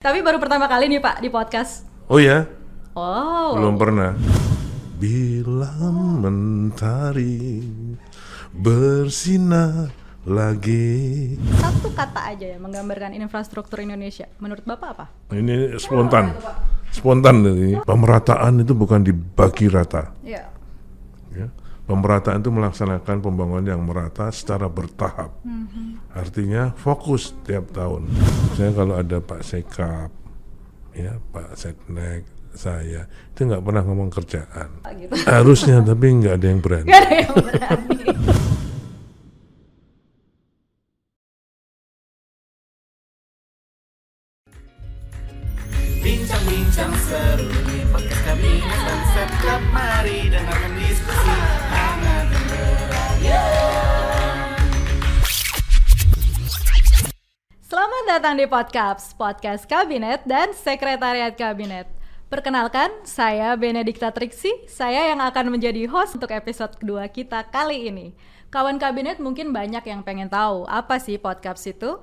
Tapi baru pertama kali nih Pak di podcast. Oh ya? Oh. Belum pernah. Bila mentari bersinar lagi. Satu kata aja ya menggambarkan infrastruktur Indonesia. Menurut Bapak apa? Ini spontan. Spontan ini. Pemerataan itu bukan dibagi rata. Iya. Ya. Pemerataan itu melaksanakan pembangunan yang merata secara bertahap. Artinya fokus tiap tahun. Misalnya kalau ada Pak Sekap, ya Pak Setnek, saya itu nggak pernah ngomong kerjaan. Gitu. Harusnya tapi nggak ada yang berani. Gak ada yang berani. Bincang-bincang seru di podcast Kabinet dan Setcap. Mari dengarkan diskusi hangat dan beraya. Selamat datang di podcast Kabinet dan Sekretariat Kabinet. Perkenalkan, saya Benedikta Triksi, saya yang akan menjadi host untuk episode kedua kita kali ini. Kawan Kabinet mungkin banyak yang pengen tahu, apa sih podcast itu?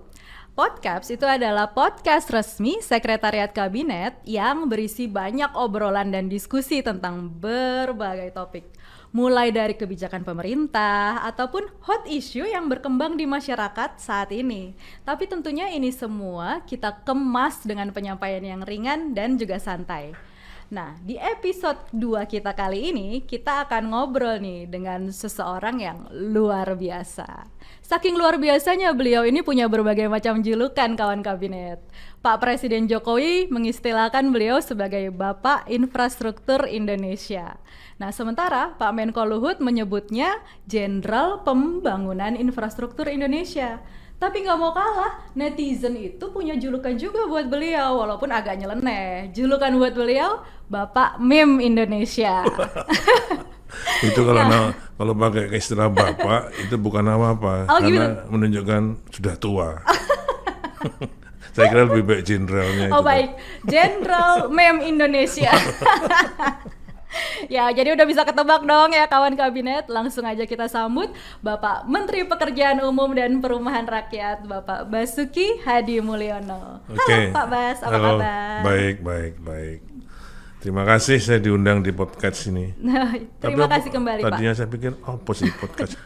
Podcast itu adalah podcast resmi Sekretariat Kabinet yang berisi banyak obrolan dan diskusi tentang berbagai topik. Mulai dari kebijakan pemerintah ataupun hot issue yang berkembang di masyarakat saat ini. Tapi tentunya ini semua kita kemas dengan penyampaian yang ringan dan juga santai. Nah, di episode 2 kita kali ini, kita akan ngobrol nih dengan seseorang yang luar biasa. Saking luar biasanya beliau ini punya berbagai macam julukan kawan kabinet. Pak Presiden Jokowi mengistilahkan beliau sebagai Bapak Infrastruktur Indonesia. Nah, sementara Pak Menko Luhut menyebutnya Jenderal Pembangunan Infrastruktur Indonesia. Tapi nggak mau kalah, netizen itu punya julukan juga buat beliau, walaupun agak nyeleneh. Julukan buat beliau, Bapak Meme Indonesia. Itu kalau pakai istilah bapak itu bukan apa-apa, karena menunjukkan sudah tua. Saya kira lebih baik jenderalnya. Oh baik, Jenderal Meme Indonesia. Ya, jadi udah bisa ketebak dong ya kawan kabinet. Langsung aja kita sambut Bapak Menteri Pekerjaan Umum dan Perumahan Rakyat, Bapak Basuki Hadi Mulyono. Halo Pak Bas, apa kabar? Baik. Terima kasih saya diundang di podcast ini. Terima kasih kembali Pak. Tadinya saya pikir, apa sih podcast?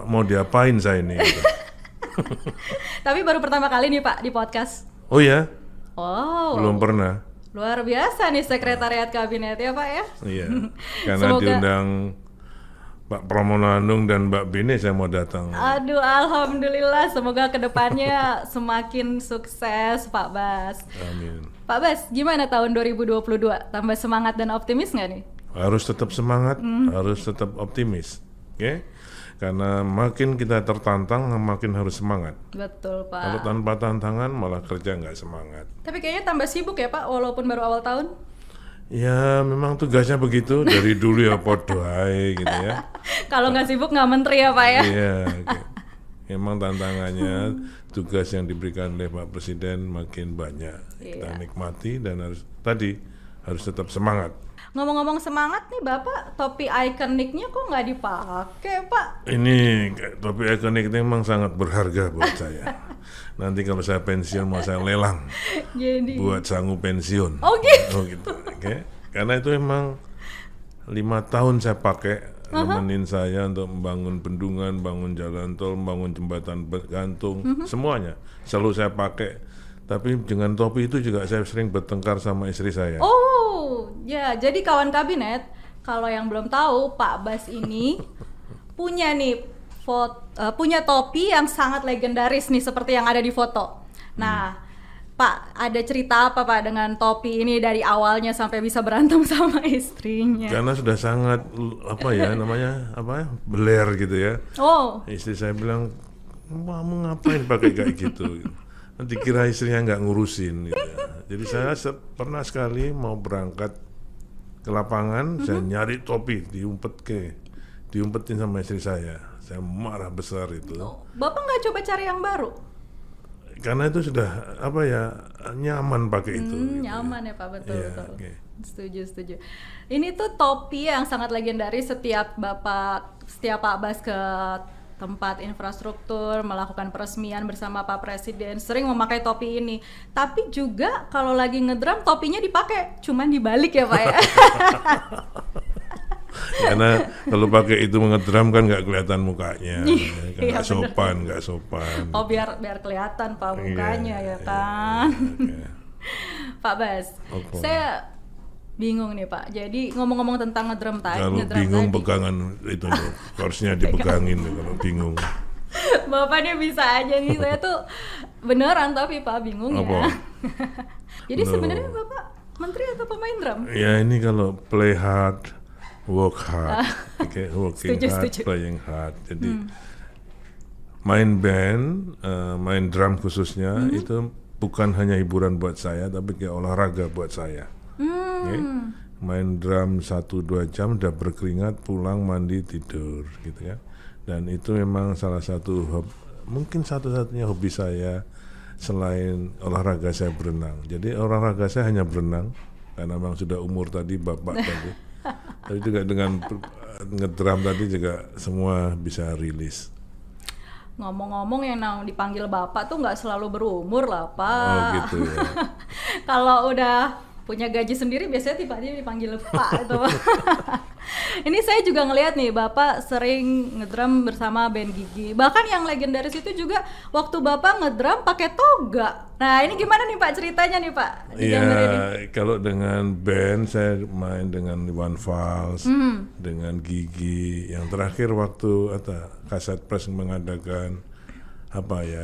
Mau diapain saya ini? Gitu. Tapi baru pertama kali nih Pak di podcast. Oh ya? Oh. Belum pernah. Luar biasa nih Sekretariat Kabinet ya Pak ya. Iya, karena diundang Pak Pramono Anung dan Mbak Bene saya mau datang. Aduh, alhamdulillah, semoga kedepannya semakin sukses Pak Bas. Amin. Pak Bas, gimana tahun 2022? Tambah semangat dan optimis nggak nih? Harus tetap semangat, harus tetap optimis, oke? Karena makin kita tertantang, makin harus semangat. Betul Pak. Kalau tanpa tantangan malah kerja nggak semangat. Tapi kayaknya tambah sibuk ya Pak, walaupun baru awal tahun. Ya memang tugasnya begitu dari dulu ya podo ae gitu ya. Kalau nggak sibuk nggak menteri ya Pak ya. Iya, okay. Memang tantangannya tugas yang diberikan oleh Pak Presiden makin banyak. Kita nikmati dan harus tetap semangat. Ngomong-ngomong semangat nih Bapak, topi ikoniknya kok nggak dipakai Pak? Ini topi ikonik ini memang sangat berharga buat saya. Nanti kalau saya pensiun mau saya lelang. Jadi buat sanggup pensiun. Oh gitu. Okay. Karena itu memang 5 tahun saya pakai, nemenin saya untuk membangun bendungan, bangun jalan tol, bangun jembatan gantung, semuanya selalu saya pakai. Tapi dengan topi itu juga saya sering bertengkar sama istri saya. Oh, ya. Jadi kawan kabinet, kalau yang belum tahu, Pak Bas ini punya nih punya topi yang sangat legendaris nih seperti yang ada di foto. Nah, Pak, ada cerita apa Pak dengan topi ini dari awalnya sampai bisa berantem sama istrinya? Karena sudah sangat beler gitu ya. Oh. Istri saya bilang, kamu ngapain pakai kayak gitu? Nanti kira istrinya nggak ngurusin gitu ya. Jadi saya pernah sekali mau berangkat ke lapangan, saya nyari topi, diumpetin sama istri saya. Saya marah besar itu. Bapak nggak coba cari yang baru? Karena itu sudah nyaman pakai itu. Gitu. Nyaman ya Pak, betul. Okay. Setuju. Ini tuh topi yang sangat legendaris setiap Pak Bas ke tempat infrastruktur, melakukan peresmian bersama Pak Presiden, sering memakai topi ini. Tapi juga kalau lagi ngedrum topinya dipakai, cuman dibalik ya Pak ya. Karena kalau pakai itu ngedrum kan nggak kelihatan mukanya, Iya, nggak sopan. Oh biar kelihatan Pak mukanya Iya, ya kan. iya. Pak Bas, Apa? saya bingung nih Pak. Jadi ngomong-ngomong tentang ngedrum Kalau ngedrum bingung tadi. pegangan itu harusnya dipegangin kalau bingung. Bapaknya bisa aja nih, saya tuh beneran tapi Pak bingung ya. Apa? Jadi Loh. sebenarnya Bapak menteri atau pemain drum? Ya ini kalau play hard, work hard, working hard, Setuju. playing hard. Jadi main band, main drum khususnya itu bukan hanya hiburan buat saya, tapi kayak olahraga buat saya. Oke? Main drum 1-2 jam udah berkeringat, pulang mandi tidur gitu kan. Dan itu memang salah satu mungkin satu-satunya hobi saya selain olahraga saya berenang. Jadi olahraga saya hanya berenang karena memang sudah umur tadi bapak tadi. Tapi juga dengan ngedrum tadi juga semua bisa rilis. Ngomong-ngomong yang dipanggil Bapak tuh nggak selalu berumur lah Pak. Oh gitu ya. Kalau udah punya gaji sendiri biasanya tiba-tiba dipanggil Pak itu. Ini saya juga ngelihat nih Bapak sering ngedrum bersama band Gigi. Bahkan yang legendaris itu juga waktu Bapak ngedrum pakai toga. Nah ini gimana nih Pak ceritanya nih Pak? Di gambar ini. Iya, kalau dengan band saya main dengan Iwan Fals, dengan Gigi. Yang terakhir waktu Kaset Press mengadakan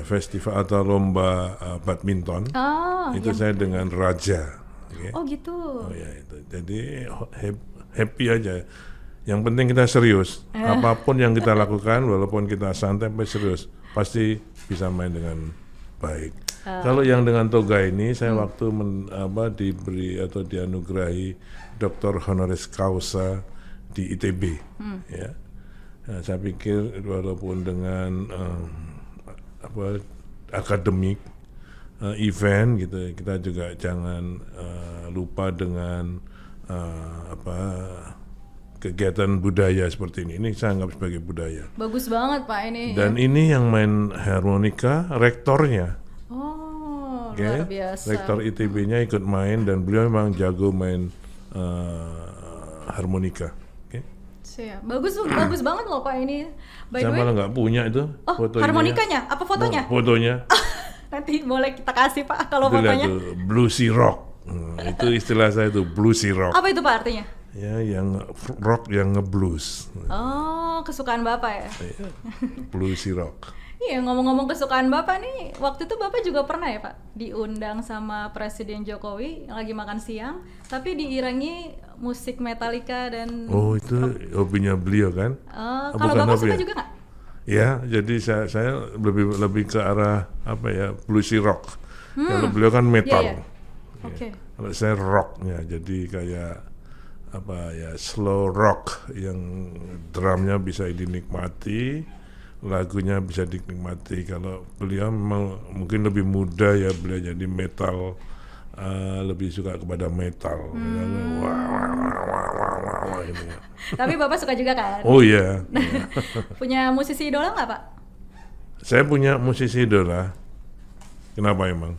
festival atau lomba badminton. Oh, Itu saya dengan Raja. Okay. Oh gitu. Oh ya itu. Jadi happy aja. Yang penting kita serius. Apapun yang kita lakukan, walaupun kita santai tapi serius, pasti bisa main dengan baik. Kalau yang dengan toga ini, saya waktu diberi atau dianugerahi Dr. Honoris Causa di ITB. Ya. Nah, saya pikir walaupun dengan akademik, event gitu, kita juga jangan lupa dengan kegiatan budaya seperti ini. Ini saya anggap sebagai budaya. Bagus banget Pak ini. Dan ini yang main harmonika rektornya. Oh, Oke. luar biasa. Rektor ITB-nya ikut main dan beliau memang jago main harmonika. Oke. Siap. Bagus banget loh Pak ini. By Saya the way, malah nggak punya itu oh foto harmonikanya? Apa fotonya? Fotonya. Nanti boleh kita kasih Pak kalau Itu lihat fotonya. tuh, bluesy rock. Itu istilah saya tuh, bluesy rock. Apa itu Pak artinya? Ya, yang rock yang ngeblues. Oh, kesukaan Bapak ya? Iya, bluesy rock. Iya, ngomong-ngomong kesukaan Bapak nih, waktu itu Bapak juga pernah ya Pak diundang sama Presiden Jokowi lagi makan siang, tapi diiringi musik Metallica dan Oh, itu hobinya beliau kan? kalau bukan Bapak hobi suka ya? juga nggak? Ya, jadi saya lebih ke arah bluesy rock. Kalau beliau kan metal. Iya. Ya. Oke. Kalau saya rocknya, jadi kayak slow rock yang drumnya bisa dinikmati, lagunya bisa dinikmati. Kalau beliau memang mungkin lebih muda ya, beliau jadi metal, lebih suka kepada metal. Wah, gitu ya. Tapi Bapak suka juga kan? Oh iya. Punya musisi idola nggak Pak? Saya punya musisi idola. Kenapa emang?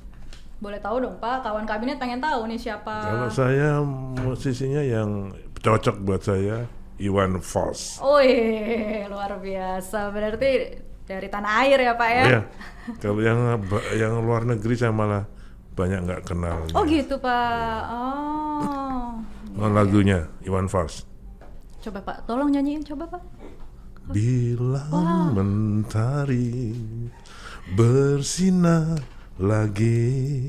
Boleh tahu dong Pak, kawan kabinet pengen tahu nih siapa. Kalau saya musisinya yang cocok buat saya, Iwan Fals. Oh iya, luar biasa. Berarti dari tanah air ya Pak ya? Iya. Kalau yang luar negeri saya malah banyak nggak kenal. Oh gitu Pak. Oh. Lagunya Iwan Fals. Coba Pak, tolong nyanyiin coba Pak. Bila mentari bersinar lagi,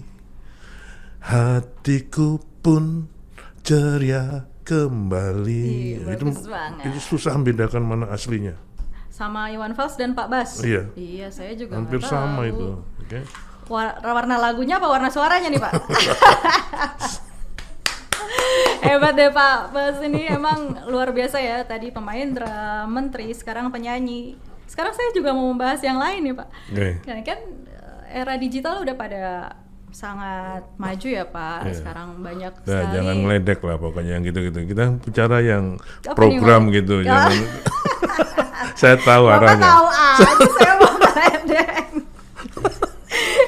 hatiku pun ceria kembali. Ih, bagus banget. Itu susah membedakan mana aslinya. Sama Iwan Fals dan Pak Bas. Iya. Iya, saya juga Hampir nggak sama tahu. itu. Oke. Warna lagunya apa warna suaranya nih Pak? Hebat deh Pak Bas, ini emang luar biasa ya. Tadi pemain drum, menteri, sekarang penyanyi. Sekarang saya juga mau membahas yang lain nih Pak. Oke. Kan era digital udah pada sangat maju ya Pak. Iya. Sekarang banyak Nah, sekali. jangan ngeledek lah pokoknya yang gitu-gitu. Kita bicara yang Apa program nih, Pak? gitu. Ya. Jangan Saya tahu Bapak arahnya. tahu aja saya mau meledeng.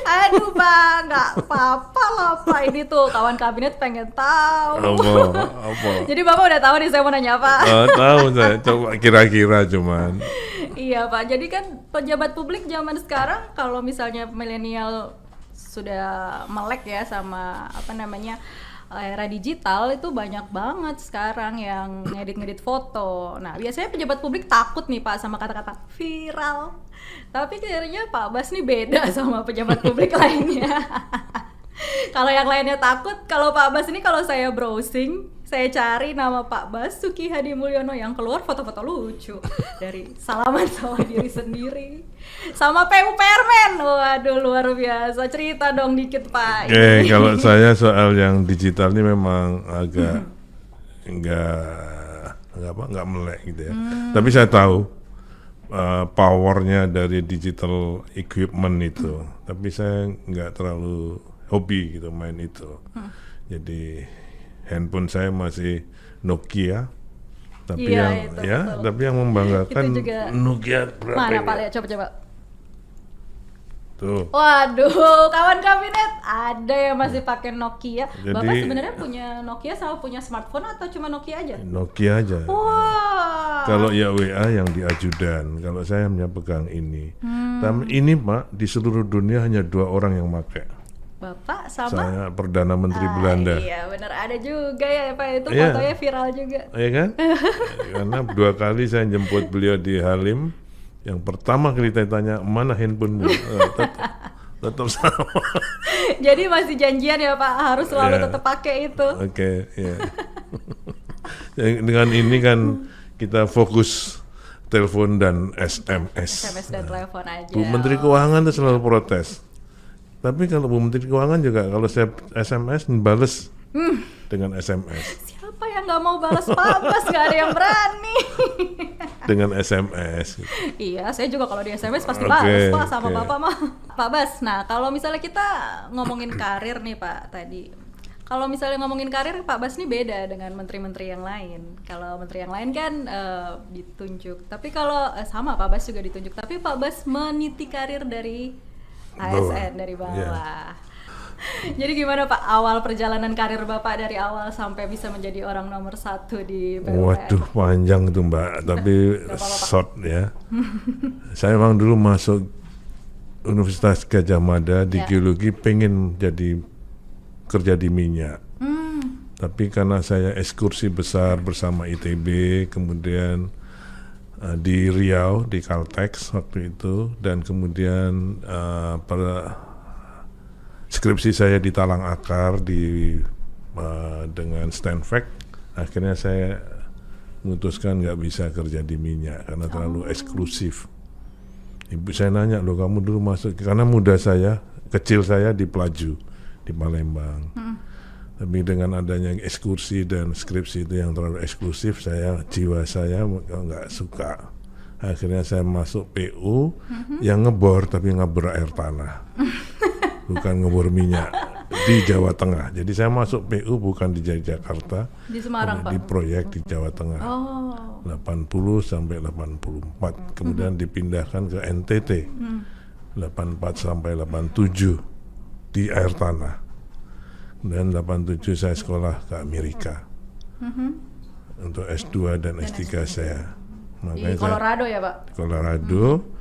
Aduh Pak, nggak apa-apa lah Pak. Ini tuh kawan kabinet pengen tahu. Apa? Jadi Bapak udah tahu nih saya mau nanya apa? Tahu saya, coba kira-kira cuman. Iya Pak, jadi kan pejabat publik zaman sekarang kalau misalnya milenial sudah melek ya sama apa namanya era digital, itu banyak banget sekarang yang ngedit-ngedit foto. Nah biasanya pejabat publik takut nih Pak sama kata-kata viral. Tapi kayaknya Pak Bas nih beda sama pejabat publik lainnya. Kalau yang lainnya takut, kalau Pak Bas ini kalau saya browsing, saya cari nama Pak Basuki Hadi Mulyono yang keluar foto-foto lucu. Dari salaman sama diri sendiri, sama PU Permen. Waduh luar biasa, cerita dong dikit Pak. Kalau saya soal yang digital ini memang agak nggak melek gitu ya. Tapi saya tahu powernya dari digital equipment itu. Tapi saya nggak terlalu hobi gitu main itu. Jadi handphone saya masih Nokia. Tapi Iya, yang itu, ya, betul. tapi yang membanggakan Itu juga. Nokia berapa Mana ini? Pak, lihat coba-coba. Tuh. Waduh, kawan kabinet ada yang masih pakai Nokia. Bapak Jadi- sebenarnya punya Nokia sama punya smartphone atau cuma Nokia aja? Nokia aja. Wah. Kalau ya WA yang di ajudan, kalau saya hanya pegang ini. Dan ini Pak, di seluruh dunia hanya 2 orang yang pakai. Bapak sama? Saya Perdana Menteri Belanda. Iya benar, ada juga ya Pak, itu Iya. fotonya viral juga. Iya kan? Karena 2 kali saya jemput beliau di Halim. Yang pertama kali saya tanya, mana handphonemu? Tetap sama. Jadi masih janjian ya Pak, harus selalu Iya. tetap pakai itu. Oke, ya. Dengan ini kan kita fokus telepon dan SMS. SMS dan telepon aja. Bu Menteri Keuangan tuh selalu protes. Tapi kalau Bu Menteri Keuangan juga kalau saya SMS bales dengan SMS, Siapa yang nggak mau balas Pak Bas? Nggak ada yang berani. dengan SMS. Iya, saya juga kalau di SMS pasti Oke, balas Pak sama oke. Bapak mah. Pak Bas, nah kalau misalnya kita ngomongin karir nih Pak tadi. Kalau misalnya ngomongin karir, Pak Bas nih beda dengan menteri-menteri yang lain. Kalau menteri yang lain kan ditunjuk. Tapi kalau sama Pak Bas juga ditunjuk. Tapi Pak Bas meniti karir dari ASN, dari bawah. Iya. Jadi gimana Pak awal perjalanan karir Bapak dari awal sampai bisa menjadi orang nomor 1 di BUMN? Waduh, panjang tuh Mbak, tapi short ya. Saya memang dulu masuk Universitas Gadjah Mada di Ya. geologi pengen jadi kerja di minyak. Tapi karena saya ekskursi besar bersama ITB, kemudian di Riau, di Caltex waktu itu, dan kemudian skripsi saya di Talang Akar dengan Stanford, akhirnya saya memutuskan nggak bisa kerja di minyak karena terlalu eksklusif. Ibu saya nanya, loh kamu dulu masuk, karena kecil saya di Pelaju, di Palembang. Tapi dengan adanya ekskursi dan skripsi itu yang terlalu eksklusif, jiwa saya nggak suka. Akhirnya saya masuk PU yang ngebor, tapi ngebor air tanah. Bukan ngebor minyak di Jawa Tengah. Jadi saya masuk PU bukan di Jakarta, Di Semarang Pak. di proyek di Jawa Tengah. Oh. 80 sampai 84. Kemudian dipindahkan ke NTT. 84 sampai 87 di air tanah. Kemudian 87 saya sekolah ke Amerika. Untuk S2 dan S3 saya. Di Colorado ya Pak? Di Colorado.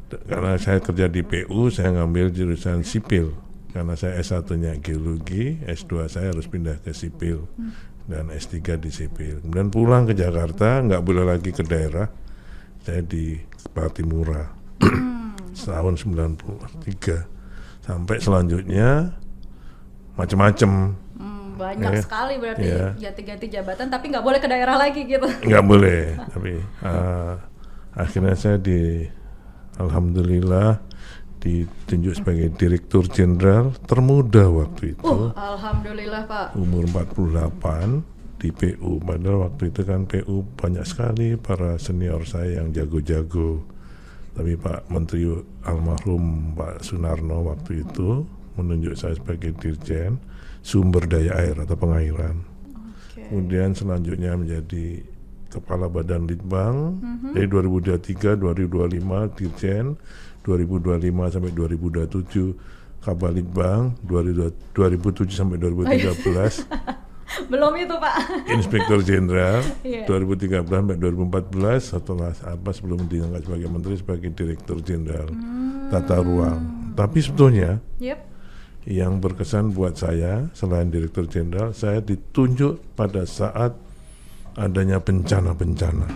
Karena saya kerja di PU, saya ngambil jurusan sipil. Karena saya S1-nya geologi, S2 saya harus pindah ke sipil. Dan S3 di sipil. Kemudian pulang ke Jakarta, nggak boleh lagi ke daerah. Saya di Patimura. Tahun 93. Sampai selanjutnya macam-macam. Banyak Ya. sekali berarti Ya. ganti-ganti jabatan, tapi nggak boleh ke daerah lagi gitu. Nggak boleh. Tapi akhirnya saya alhamdulillah ditunjuk sebagai Direktur Jenderal termuda waktu itu. Alhamdulillah Pak. Umur 48 di PU. Padahal waktu itu kan PU banyak sekali para senior saya yang jago-jago. Tapi Pak Menteri almarhum Pak Sunarno waktu itu menunjuk saya sebagai Dirjen Sumber Daya Air atau Pengairan. Oke. Kemudian selanjutnya menjadi Kepala Badan Litbang, dari 2023, 2025 Dirjen, 2025 sampai 2027 Kabalitbang, 2007 sampai 2013 Belum itu Pak. Inspektur Jenderal, Iya. 2013 sampai 2014 setelah sebelum diangkat sebagai Menteri sebagai Direktur Jenderal Tata Ruang. Tapi sebetulnya Yep. yang berkesan buat saya selain Direktur Jenderal, saya ditunjuk pada saat adanya bencana-bencana.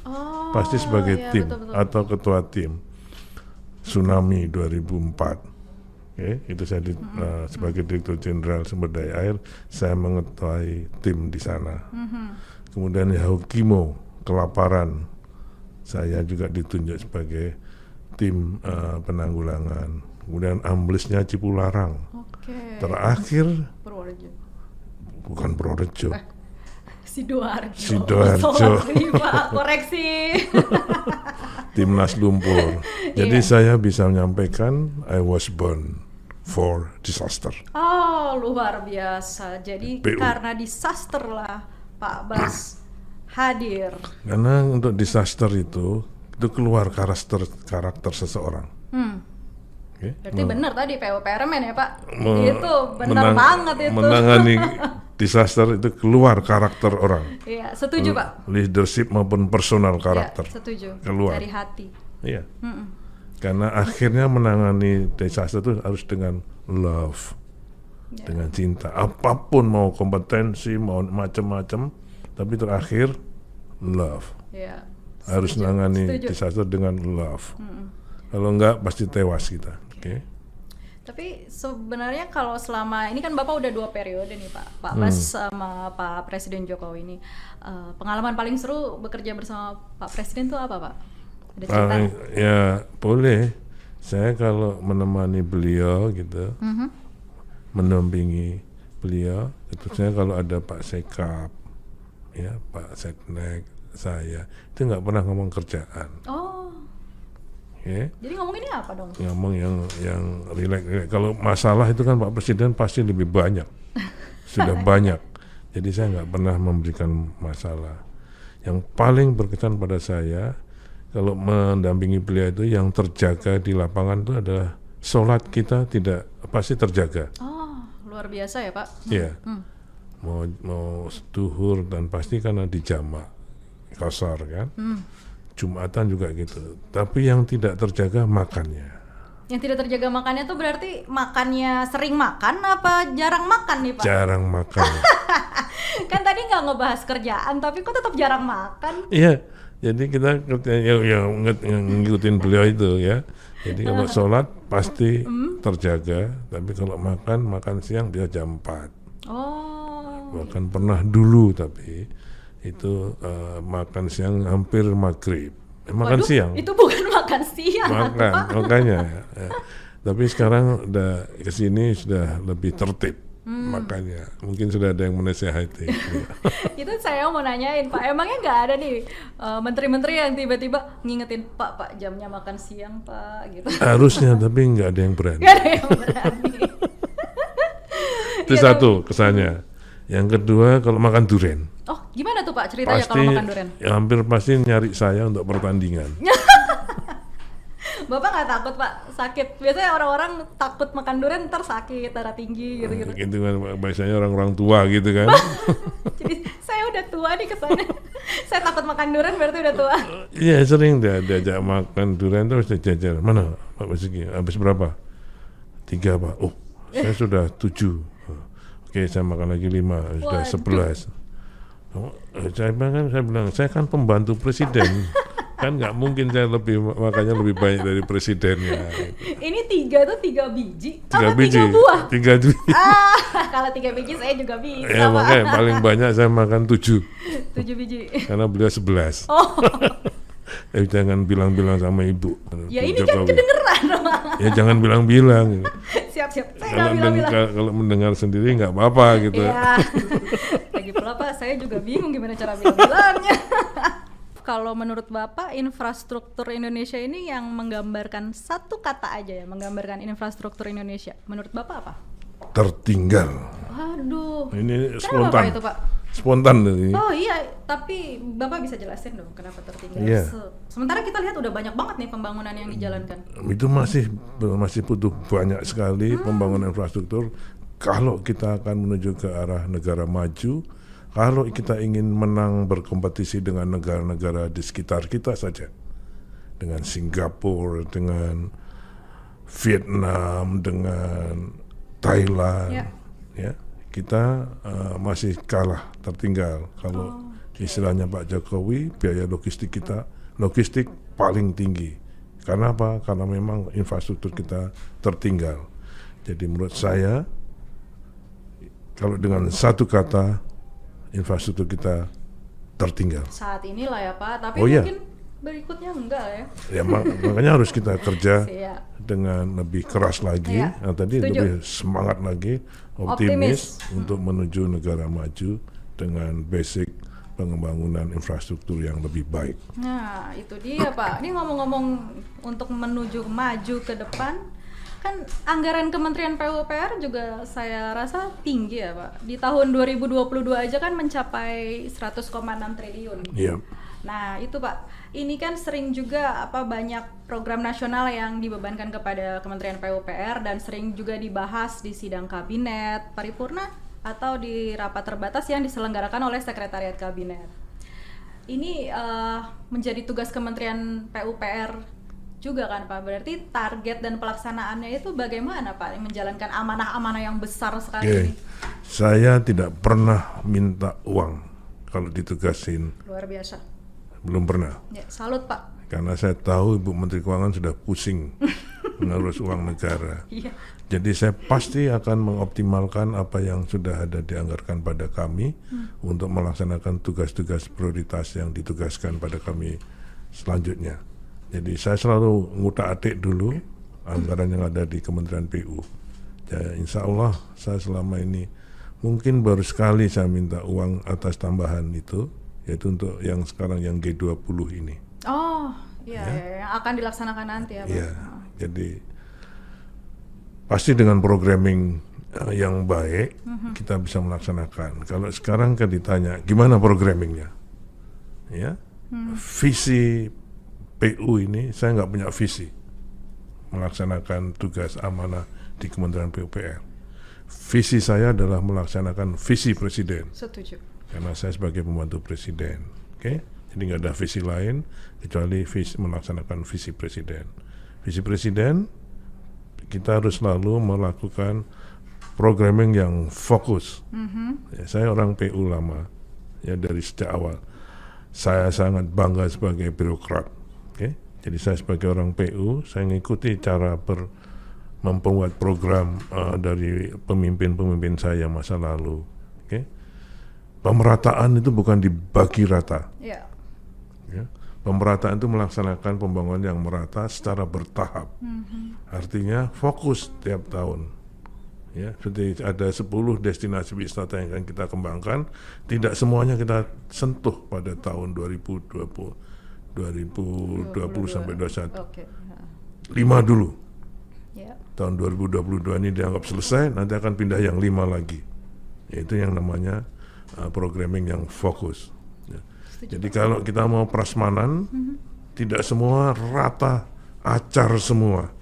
Oh, Pasti sebagai iya, tim betul. atau ketua tim. Tsunami 2004. Oke, itu saya sebagai Direktur Jenderal Sumber Daya Air, saya mengetuai tim di sana. Kemudian Yahukimo kelaparan, saya juga ditunjuk sebagai tim penanggulangan. Kemudian amblesnya Cipularang. Oke. Terakhir Purworejo. bukan Purworejo, Sidoarjo. Sidoarjo. Sorry Pak, koreksi. Timnas Lumpur. Jadi Iya. saya bisa menyampaikan I was born for disaster. Oh, luar biasa. Jadi PU. karena disaster lah Pak Bas hadir. Karena untuk disaster itu keluar karakter seseorang. Oke? Berarti benar tadi PUPRMN ya Pak? Me- Itu benar banget itu. Menangani disaster itu keluar karakter orang, Iya, setuju Pak. leadership maupun personal karakter. Iya, setuju. Keluar. Dari hati. Iya. Karena akhirnya menangani disaster itu harus dengan love, dengan cinta. Apapun mau kompetensi, mau macam-macam, tapi terakhir love. Iya. Harus Setuju. menangani Setuju. disaster dengan love. Kalau enggak pasti tewas kita. Oke. Tapi sebenarnya kalau selama ini kan Bapak udah 2 periode nih Pak Bas sama Pak Presiden Jokowi ini, pengalaman paling seru bekerja bersama Pak Presiden itu apa Pak? Ada cerita? Ya boleh. Saya kalau menemani beliau gitu, mendampingi beliau, tentunya kalau ada Pak Sekap, ya Pak Setnek, saya itu nggak pernah ngomong kerjaan, Oh, ya. jadi ngomonginnya apa dong? Ngomong yang rileks. Kalau masalah itu kan Pak Presiden pasti lebih banyak, sudah banyak. Jadi saya nggak pernah memberikan masalah. Yang paling berkesan pada saya kalau mendampingi beliau itu yang terjaga di lapangan itu adalah sholat kita tidak pasti terjaga. Oh, luar biasa ya Pak. Iya. Mau duhur dan pasti karena di jamak kasar kan. Jumatan juga gitu. Tapi yang tidak terjaga makannya. Yang tidak terjaga makannya tuh berarti makannya sering makan apa jarang makan nih Pak? Jarang makan. Kan tadi nggak ngebahas kerjaan tapi kok tetap jarang makan? Iya. Jadi kita ngikutin beliau itu ya. Jadi kalau sholat pasti terjaga, tapi kalau makan siang dia jam 4. Oh, Bahkan pernah dulu tapi itu makan siang hampir maghrib. Makan waduh, siang. itu bukan makan siang Makan, Pak. makanya. Ya. Tapi sekarang udah kesini sudah lebih tertib. Makanya mungkin sudah ada yang menasehati. Itu saya mau nanyain Pak, emangnya nggak ada nih menteri-menteri yang tiba-tiba ngingetin Pak jamnya makan siang Pak gitu? Harusnya tapi nggak ada yang berani. Nggak ada yang berani. Itu satu kesannya. Yang kedua kalau makan durian Oh, gimana tuh Pak ceritanya pasti kalau makan durian? ya, hampir pasti nyari saya untuk pertandingan. Bapak nggak takut Pak sakit? Biasanya orang-orang takut makan durian ntar sakit, darah tinggi gitu-gitu. Gitu kan biasanya orang-orang tua gitu kan. Jadi saya udah tua nih kesannya. Saya takut makan durian berarti udah tua. Iya sering diajak makan durian terus dijajar. Mana Pak Basuki? Habis berapa? 3 Pak. Oh saya sudah 7. Oke saya makan lagi 5. Sudah 11. Saya bilang saya kan pembantu presiden. Kan nggak mungkin saya makanya lebih banyak dari presidennya. Ini 3 tuh 3 biji. 3 apa biji. 3 buah? 3 biji. Kalau 3 biji saya juga bisa Ya Pak. makanya paling banyak saya makan 7. 7 biji. Karena beliau 11. Oh, Jangan bilang-bilang sama ibu. ya ini kan kedengeran. Ya jangan bilang-bilang. Siap-siap. Saya Kalau, nggak bilang-bilang. kalau mendengar sendiri nggak apa-apa gitu. Iya. Lagi pula Pak, saya juga bingung gimana cara bilang-bilangnya. Kalau menurut Bapak, infrastruktur Indonesia ini yang menggambarkan satu kata aja ya, menggambarkan infrastruktur Indonesia. Menurut Bapak apa? Tertinggal. Waduh. Ini Kenapa spontan. Pak itu Pak? spontan ini. Oh iya, tapi Bapak bisa jelasin dong kenapa tertinggal? Iya. Sementara kita lihat udah banyak banget nih pembangunan yang dijalankan. Itu masih butuh banyak sekali pembangunan infrastruktur. Kalau kita akan menuju ke arah negara maju, kalau kita ingin menang berkompetisi dengan negara-negara di sekitar kita saja, dengan Singapura, dengan Vietnam, dengan Thailand, ya kita masih kalah, tertinggal. Kalau istilahnya Pak Jokowi, biaya logistik paling tinggi. Karena apa? Karena memang infrastruktur kita tertinggal. Jadi menurut saya, kalau dengan satu kata, infrastruktur kita tertinggal. Saat inilah ya Pak, tapi Oh, iya. mungkin berikutnya enggak ya. Ya makanya harus kita kerja Siap. dengan lebih keras lagi. Iya, Nah, tadi setuju. lebih semangat lagi, optimis untuk menuju negara maju dengan basic pengembangan infrastruktur yang lebih baik. Nah, itu dia Pak. Ini ngomong-ngomong untuk menuju maju ke depan, kan anggaran Kementerian PUPR juga saya rasa tinggi ya Pak. Di tahun 2022 aja kan mencapai 100,6 triliun. Iya. Nah, itu Pak. Ini kan sering juga banyak program nasional yang dibebankan kepada Kementerian PUPR dan sering juga dibahas di sidang kabinet, paripurna atau di rapat terbatas yang diselenggarakan oleh Sekretariat Kabinet. Ini menjadi tugas Kementerian PUPR juga kan Pak. Berarti target dan pelaksanaannya itu bagaimana Pak menjalankan amanah-amanah yang besar sekali ini? Saya tidak pernah minta uang kalau ditugasin. Luar biasa. Belum pernah. Ya, salut Pak. Karena saya tahu Ibu Menteri Keuangan sudah pusing mengurus uang negara. Iya. Jadi saya pasti akan mengoptimalkan apa yang sudah ada dianggarkan pada kami untuk melaksanakan tugas-tugas prioritas yang ditugaskan pada kami selanjutnya. Jadi saya selalu ngutak-atik dulu anggaran yang ada di Kementerian PU. Ya, insya Allah saya selama ini mungkin baru sekali saya minta uang atas tambahan itu, yaitu untuk yang sekarang yang G20 ini. Oh, iya, yang akan dilaksanakan nanti ya Pak. Iya, jadi pasti dengan programming yang baik kita bisa melaksanakan. Kalau sekarang kan ditanya gimana programmingnya, ya visi PU ini saya nggak punya visi melaksanakan tugas amanah di Kementerian PUPR. Visi saya adalah melaksanakan visi Presiden. Setuju. Karena saya sebagai pembantu Presiden, oke? Jadi nggak ada visi lain kecuali melaksanakan visi Presiden. Visi Presiden kita harus selalu melakukan programming yang fokus. Ya, saya orang PU lama, ya dari sejak awal. Saya sangat bangga sebagai birokrat. Okay? Jadi saya sebagai orang PU, saya mengikuti cara membuat program dari pemimpin-pemimpin saya masa lalu. Okay? Pemerataan itu bukan dibagi rata. Iya. Ya. Pemerataan itu melaksanakan pembangunan yang merata secara bertahap. Artinya fokus tiap tahun. Ya, seperti ada 10 destinasi wisata yang akan kita kembangkan, tidak semuanya kita sentuh pada tahun 2020 sampai 2021. Oke. 5 dulu. Ya. Tahun 2022 ini dianggap selesai, nanti akan pindah yang 5 lagi. Yaitu yang namanya programming yang fokus. Ya. Jadi kalau kita mau prasmanan, tidak semua rata, acar semua.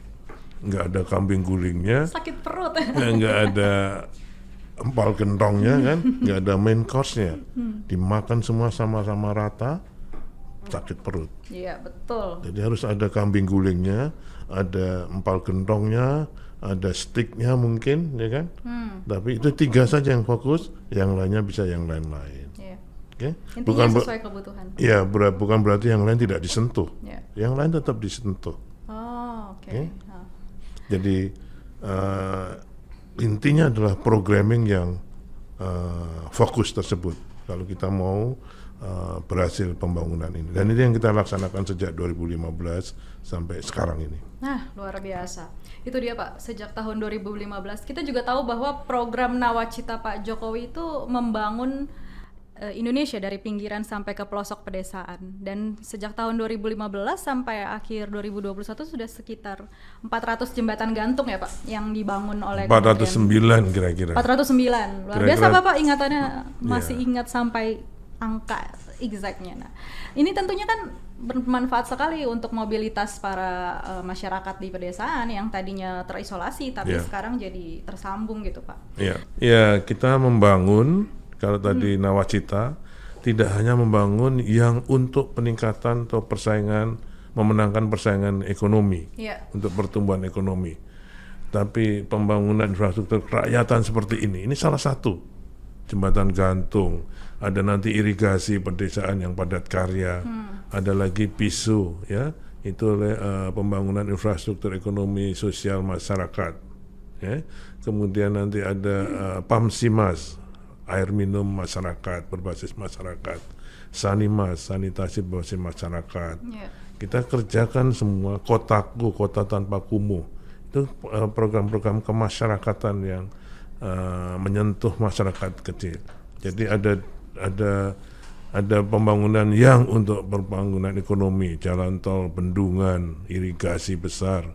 Nggak ada kambing gulingnya, Sakit perut. nggak ada empal gentongnya kan, nggak ada main course-nya. Dimakan semua sama-sama rata, sakit perut. Iya, betul. Jadi harus ada kambing gulingnya, ada empal gentongnya, ada sticknya mungkin, ya kan? Tapi itu 3 saja yang fokus, yang lainnya bisa yang lain-lain. Iya. Oke? Intinya sesuai kebutuhan. Iya, bukan berarti yang lain tidak disentuh. Ya. Yang lain tetap disentuh. Oh, oke. Oke. Jadi intinya adalah programming yang fokus tersebut. Kalau kita mau berhasil pembangunan ini, dan ini yang kita laksanakan sejak 2015 sampai sekarang ini. Nah, luar biasa. Itu dia Pak, sejak tahun 2015 kita juga tahu bahwa program Nawacita Pak Jokowi itu membangun Indonesia dari pinggiran sampai ke pelosok pedesaan. Dan sejak tahun 2015 sampai akhir 2021 sudah sekitar 400 jembatan gantung ya Pak yang dibangun oleh 409 kira-kira. 409. Luar Kira-kira, biasa Bapak ingatannya masih ingat sampai angka exactnya. Nah, ini tentunya kan bermanfaat sekali untuk mobilitas para masyarakat di pedesaan yang tadinya terisolasi tapi sekarang jadi tersambung gitu Pak. Iya, ya kita membangun kalau tadi nawacita tidak hanya membangun yang untuk peningkatan atau persaingan, memenangkan persaingan ekonomi untuk pertumbuhan ekonomi, tapi pembangunan infrastruktur kerakyatan seperti ini salah satu jembatan gantung, ada nanti irigasi pedesaan yang padat karya, ada lagi PISU ya, itu pembangunan infrastruktur ekonomi sosial masyarakat ya. Kemudian nanti ada PAMSIMAS, air minum masyarakat berbasis masyarakat, Sanimas, sanitasi berbasis masyarakat. Kita kerjakan semua, Kotaku, kota tanpa kumuh, itu program-program kemasyarakatan yang menyentuh masyarakat kecil. Jadi ada pembangunan yang untuk pembangunan ekonomi, jalan tol, bendungan, irigasi besar,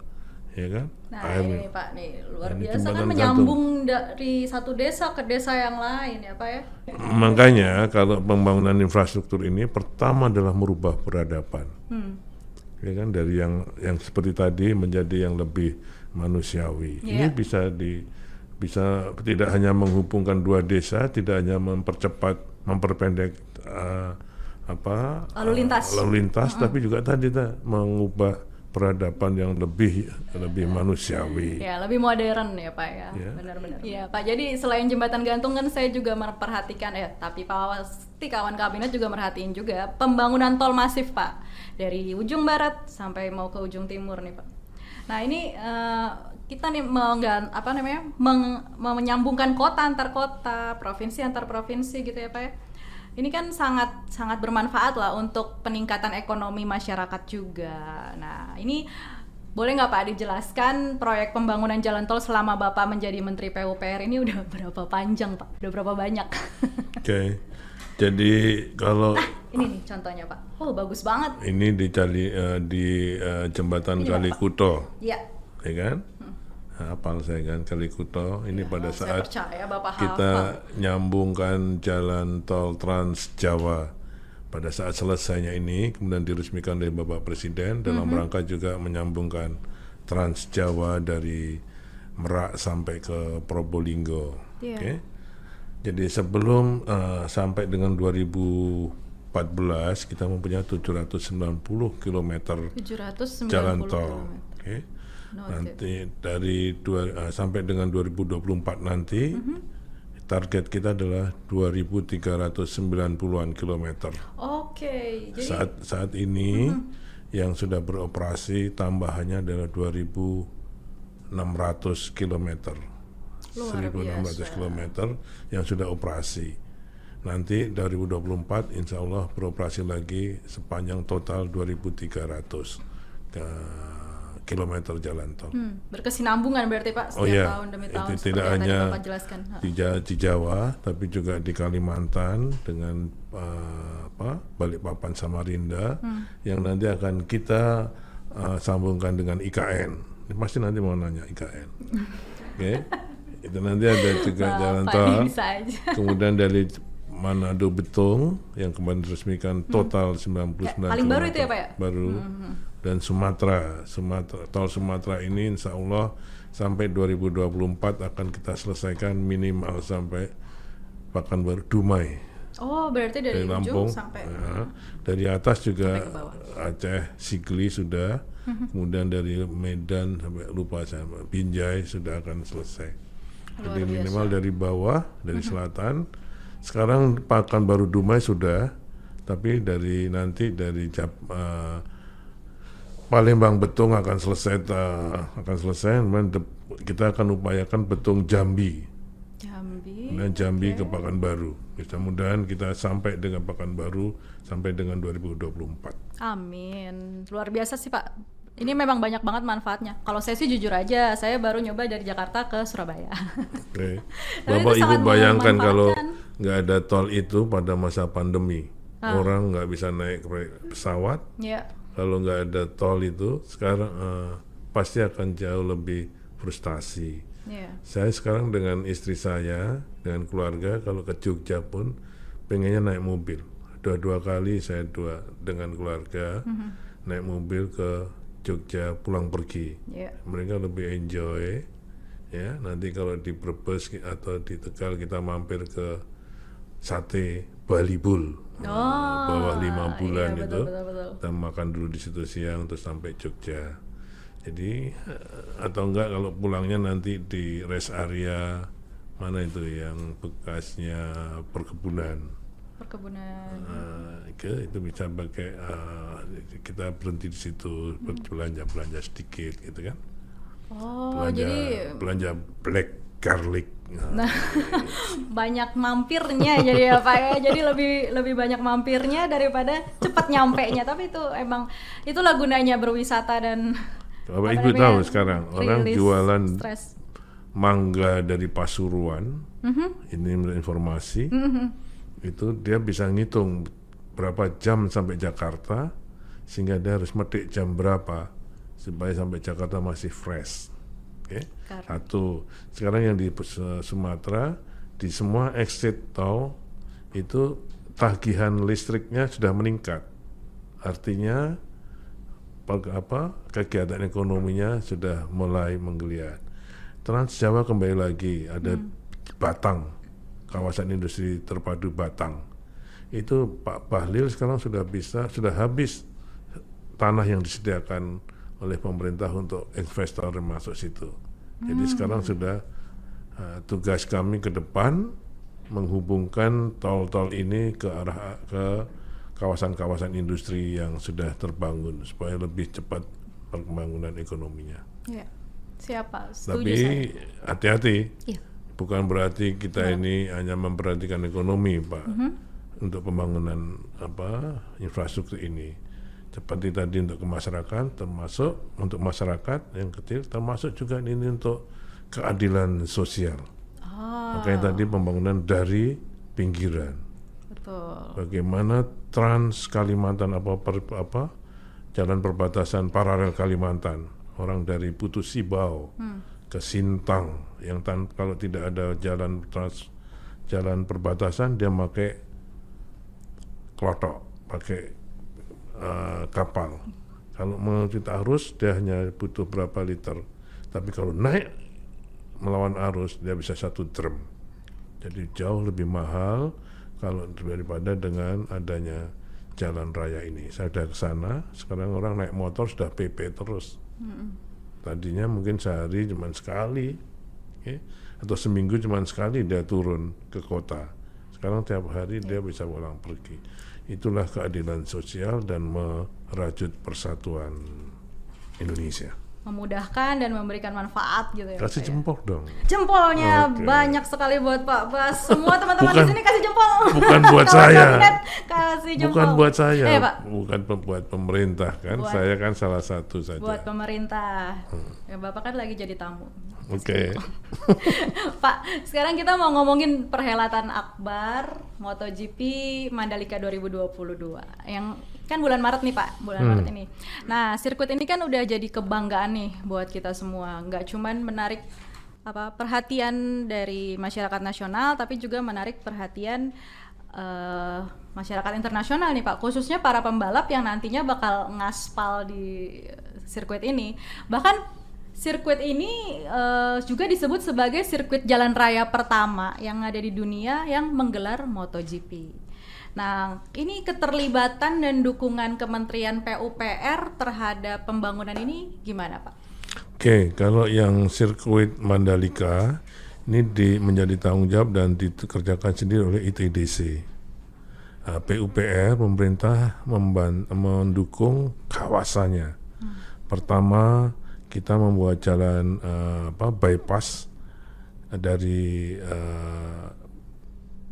ya kan? Nah ini Pak nih luar biasa kan menyambung dari satu desa ke desa yang lain ya Pak ya. Makanya kalau pembangunan infrastruktur ini pertama adalah merubah peradaban, ya kan, dari yang seperti tadi menjadi yang lebih manusiawi. Ini bisa tidak hanya menghubungkan dua desa, tidak hanya memperpendek lalu lintas, tapi juga tadi mengubah peradaban yang lebih manusiawi. Ya, lebih modern ya Pak ya. Benar-benar. Iya Pak, jadi selain jembatan gantung kan saya juga memperhatikan tapi pasti kawan kabinet juga merhatiin juga pembangunan tol masif Pak. Dari ujung barat sampai mau ke ujung timur nih Pak. Nah, ini kita nih menyambungkan kota antar kota, provinsi antar provinsi gitu ya Pak ya. Ini kan sangat bermanfaat lah untuk peningkatan ekonomi masyarakat juga. Nah, ini boleh nggak Pak dijelaskan proyek pembangunan jalan tol selama Bapak menjadi Menteri PUPR ini udah berapa panjang Pak? Udah berapa banyak? Oke. Jadi kalau ini nih contohnya Pak. Oh, bagus banget. Ini di jembatan Kalikuto. Iya. Ya kan? Hafal saya kan Kalikuto ini pada saat Bapak kita nyambungkan jalan tol Trans Jawa, pada saat selesainya ini kemudian diresmikan oleh Bapak Presiden dalam rangka juga menyambungkan Trans Jawa dari Merak sampai ke Probolinggo. Okay? Jadi sebelum sampai dengan 2014 kita mempunyai 790 km jalan tol. Okay? Nanti dari sampai dengan 2024 nanti target kita adalah 2.390-an kilometer. Oke. Jadi saat ini yang sudah beroperasi tambahannya adalah 2.600 kilometer. 1.600 kilometer yang sudah operasi. Nanti 2024 insya Allah beroperasi lagi sepanjang total 2.300 kilometer jalan tol. Berkesinambungan berarti Pak setiap tahun demi tahun. Tidak hanya di Jawa, tapi juga di Kalimantan dengan Balikpapan Samarinda yang nanti akan kita sambungkan dengan IKN. Pasti nanti mau nanya IKN. Oke. Itu nanti ada juga jalan tol. Kemudian dari Manado Betung yang kemarin diresmikan total 99 paling baru itu ya Pak ya? Baru. Dan Sumatera tol Sumatera ini insya Allah sampai 2024 akan kita selesaikan minimal sampai Pekanbaru Dumai. Oh, berarti dari Lampung sampai dari atas juga Aceh Sigli sudah, kemudian dari Medan sampai Binjai sudah akan selesai. Jadi minimal dari bawah, dari selatan. Sekarang Pekanbaru Dumai sudah, tapi dari Palembang Betung akan selesai, kita akan upayakan Betung Jambi dan Jambi ke Pekanbaru. Mudah-mudahan kita sampai dengan Pekanbaru sampai dengan 2024. Amin. Luar biasa sih Pak. Ini memang banyak banget manfaatnya. Kalau saya sih jujur aja, saya baru nyoba dari Jakarta ke Surabaya. Oke. Bapak Ibu bayangkan kalau nggak ada tol itu pada masa pandemi, orang nggak bisa naik pesawat. Ya. Kalau nggak ada tol itu sekarang pasti akan jauh lebih frustasi. Ya. Saya sekarang dengan istri saya, dengan keluarga, kalau ke Jogja pun pengennya naik mobil. Dua kali saya dengan keluarga naik mobil ke Jogja pulang pergi. Ya. Mereka lebih enjoy. Ya, nanti kalau di Brebes atau di Tegal kita mampir ke sate Bali Bull. Bawah 5 bulan iya, itu. betul. Kita makan dulu di situ siang terus sampai Jogja. Jadi atau enggak kalau pulangnya nanti di rest area mana itu yang bekasnya perkebunan. Itu bisa pakai kita berhenti di situ belanja sedikit gitu kan. Belanja black garlic. Banyak mampirnya jadi ya Pak ya. Jadi lebih banyak mampirnya daripada cepat nyampenya. Tapi itu emang itulah gunanya berwisata dan Bapak Ibu tahu sekarang orang rilis jualan stres. mangga dari Pasuruan. Ini menurut informasi. Itu dia bisa ngitung berapa jam sampai Jakarta sehingga dia harus metik jam berapa supaya sampai Jakarta masih fresh. Okay? Satu. Sekarang yang di Sumatera di semua exit tol itu tagihan listriknya sudah meningkat. Artinya kegiatan ekonominya sudah mulai menggeliat. Trans Jawa kembali lagi ada Batang, kawasan industri terpadu Batang. Itu Pak Bahlil sekarang sudah habis tanah yang disediakan oleh pemerintah untuk investor yang masuk situ. Jadi sekarang sudah tugas kami ke depan menghubungkan tol-tol ini ke arah ke kawasan-kawasan industri yang sudah terbangun supaya lebih cepat pembangunan ekonominya. Ya. Siapa? Setuju Tapi saya. hati-hati. Iya. Bukan berarti kita ini hanya memperhatikan ekonomi, Pak, untuk pembangunan infrastruktur ini. Seperti tadi untuk ke masyarakat, termasuk untuk masyarakat yang kecil, termasuk juga ini untuk keadilan sosial. Makanya tadi pembangunan dari pinggiran. Betul. Bagaimana Trans Kalimantan jalan perbatasan paralel Kalimantan, orang dari Putu Sibau ke Sintang yang kalau tidak ada jalan perbatasan dia pakai klotok, pakai kapal. Kalau menuju arus dia hanya butuh berapa liter, tapi kalau naik melawan arus dia bisa 1 drum. Jadi jauh lebih mahal kalau daripada dengan adanya jalan raya ini. Saya sudah ke sana, sekarang orang naik motor sudah PP terus. Tadinya mungkin sehari cuma sekali, atau seminggu cuma sekali dia turun ke kota. Sekarang tiap hari dia bisa pulang pergi. Itulah keadilan sosial dan merajut persatuan Indonesia. Memudahkan dan memberikan manfaat gitu ya. Kasih Pak, jempol dong. Jempolnya Oke. banyak sekali buat Pak Bas. Semua teman-teman di Bukan- sini kasih jempol. bukan buat Kawan saya. kabinet kasih jempol. Bukan buat saya, Pak. bukan buat pemerintah kan. Buat- Saya kan salah satu saja. Buat pemerintah. Ya Bapak kan lagi jadi tamu. Oke. Pak, sekarang kita mau ngomongin perhelatan Akbar MotoGP Mandalika 2022 yang kan bulan Maret nih Pak, bulan Maret ini. Nah, sirkuit ini kan udah jadi kebanggaan nih buat kita semua. Nggak cuman menarik perhatian dari masyarakat nasional, tapi juga menarik perhatian masyarakat internasional nih Pak, khususnya para pembalap yang nantinya bakal ngaspal di sirkuit ini. Bahkan sirkuit ini juga disebut sebagai sirkuit jalan raya pertama yang ada di dunia yang menggelar MotoGP. Nah, ini keterlibatan dan dukungan Kementerian PUPR terhadap pembangunan ini gimana Pak? Oke, kalau yang sirkuit Mandalika ini menjadi tanggung jawab dan dikerjakan sendiri oleh ITDC. PUPR pemerintah mendukung kawasannya. Pertama kita membuat jalan bypass dari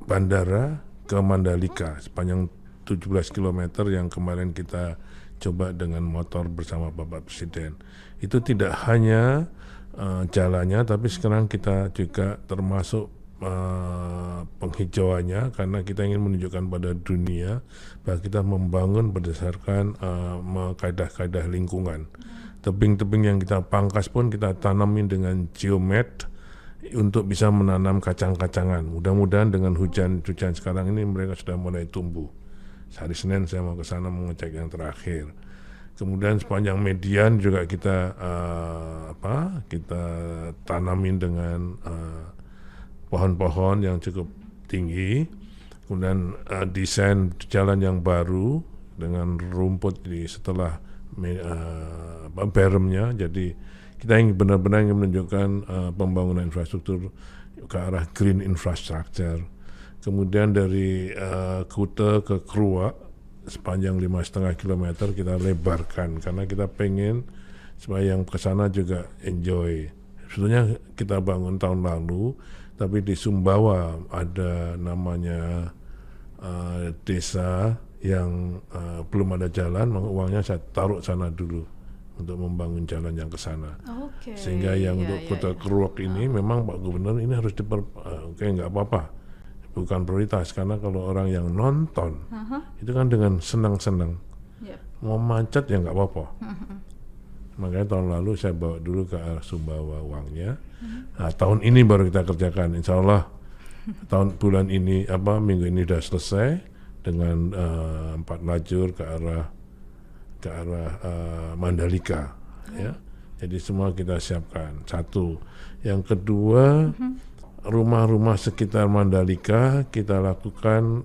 bandara ke Mandalika sepanjang 17 km yang kemarin kita coba dengan motor bersama Bapak Presiden. Itu tidak hanya jalannya, tapi sekarang kita juga termasuk penghijauannya, karena kita ingin menunjukkan pada dunia bahwa kita membangun berdasarkan kaedah-kaedah lingkungan. Tebing-tebing yang kita pangkas pun kita tanamin dengan geomet untuk bisa menanam kacang-kacangan. Mudah-mudahan dengan hujan sekarang ini mereka sudah mulai tumbuh. Hari Senin saya mau ke sana mengecek yang terakhir. Kemudian sepanjang median juga kita kita tanamin dengan pohon-pohon yang cukup tinggi. Kemudian desain jalan yang baru dengan rumput setelah beremnya. Jadi kita benar-benar ingin menunjukkan pembangunan infrastruktur ke arah green infrastructure. Kemudian dari Kute ke Krua sepanjang 5,5 kilometer kita lebarkan karena kita pengen supaya yang ke sana juga enjoy. Sebetulnya kita bangun tahun lalu, tapi di Sumbawa ada namanya desa yang belum ada jalan, maka uangnya saya taruh sana dulu untuk membangun jalan yang ke sana. Sehingga yang untuk Kota Keruak ini memang Pak Gubernur ini harus nggak apa-apa, bukan prioritas, karena kalau orang yang nonton itu kan dengan senang-senang, mau macet ya nggak apa-apa. Makanya tahun lalu saya bawa dulu ke arah Sumbawa uangnya. Nah, tahun ini baru kita kerjakan, insya Allah bulan ini minggu ini sudah selesai dengan 4 lajur ke arah Mandalika, ya. Jadi semua kita siapkan. Satu, yang kedua, rumah-rumah sekitar Mandalika kita lakukan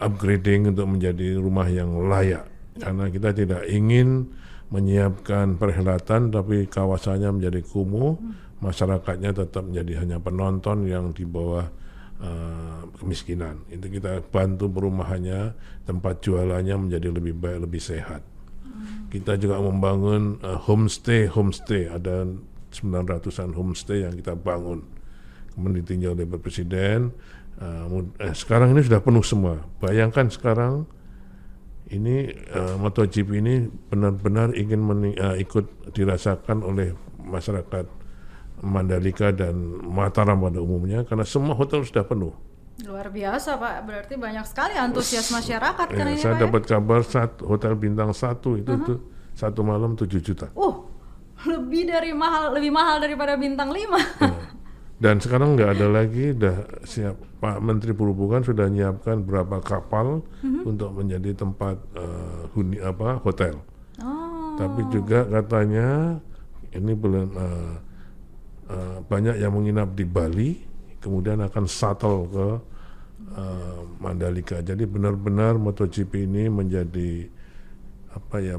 upgrading untuk menjadi rumah yang layak, karena kita tidak ingin menyiapkan perhelatan tapi kawasannya menjadi kumuh, masyarakatnya tetap menjadi hanya penonton yang di bawah kemiskinan. Itu kita bantu perumahannya, tempat jualannya menjadi lebih baik, lebih sehat. Kita juga membangun homestay, ada 900-an homestay yang kita bangun, kemudian ditinjau oleh Pak Presiden. Sekarang ini sudah penuh semua. Bayangkan sekarang ini MotoGP ini benar-benar ingin ikut dirasakan oleh masyarakat Mandalika dan Mataram pada umumnya, karena semua hotel sudah penuh. Luar biasa Pak, berarti banyak sekali antusias masyarakat kan ini saya Pak. dapat kabar hotel bintang 1 itu tuh 1 malam 7 juta. Lebih mahal daripada bintang 5. Dan sekarang nggak ada lagi, siap, Pak Menteri Perhubungan sudah menyiapkan berapa kapal untuk menjadi tempat hotel. Tapi juga katanya ini belum banyak yang menginap di Bali, kemudian akan shuttle ke Mandalika. Jadi benar-benar MotoGP ini menjadi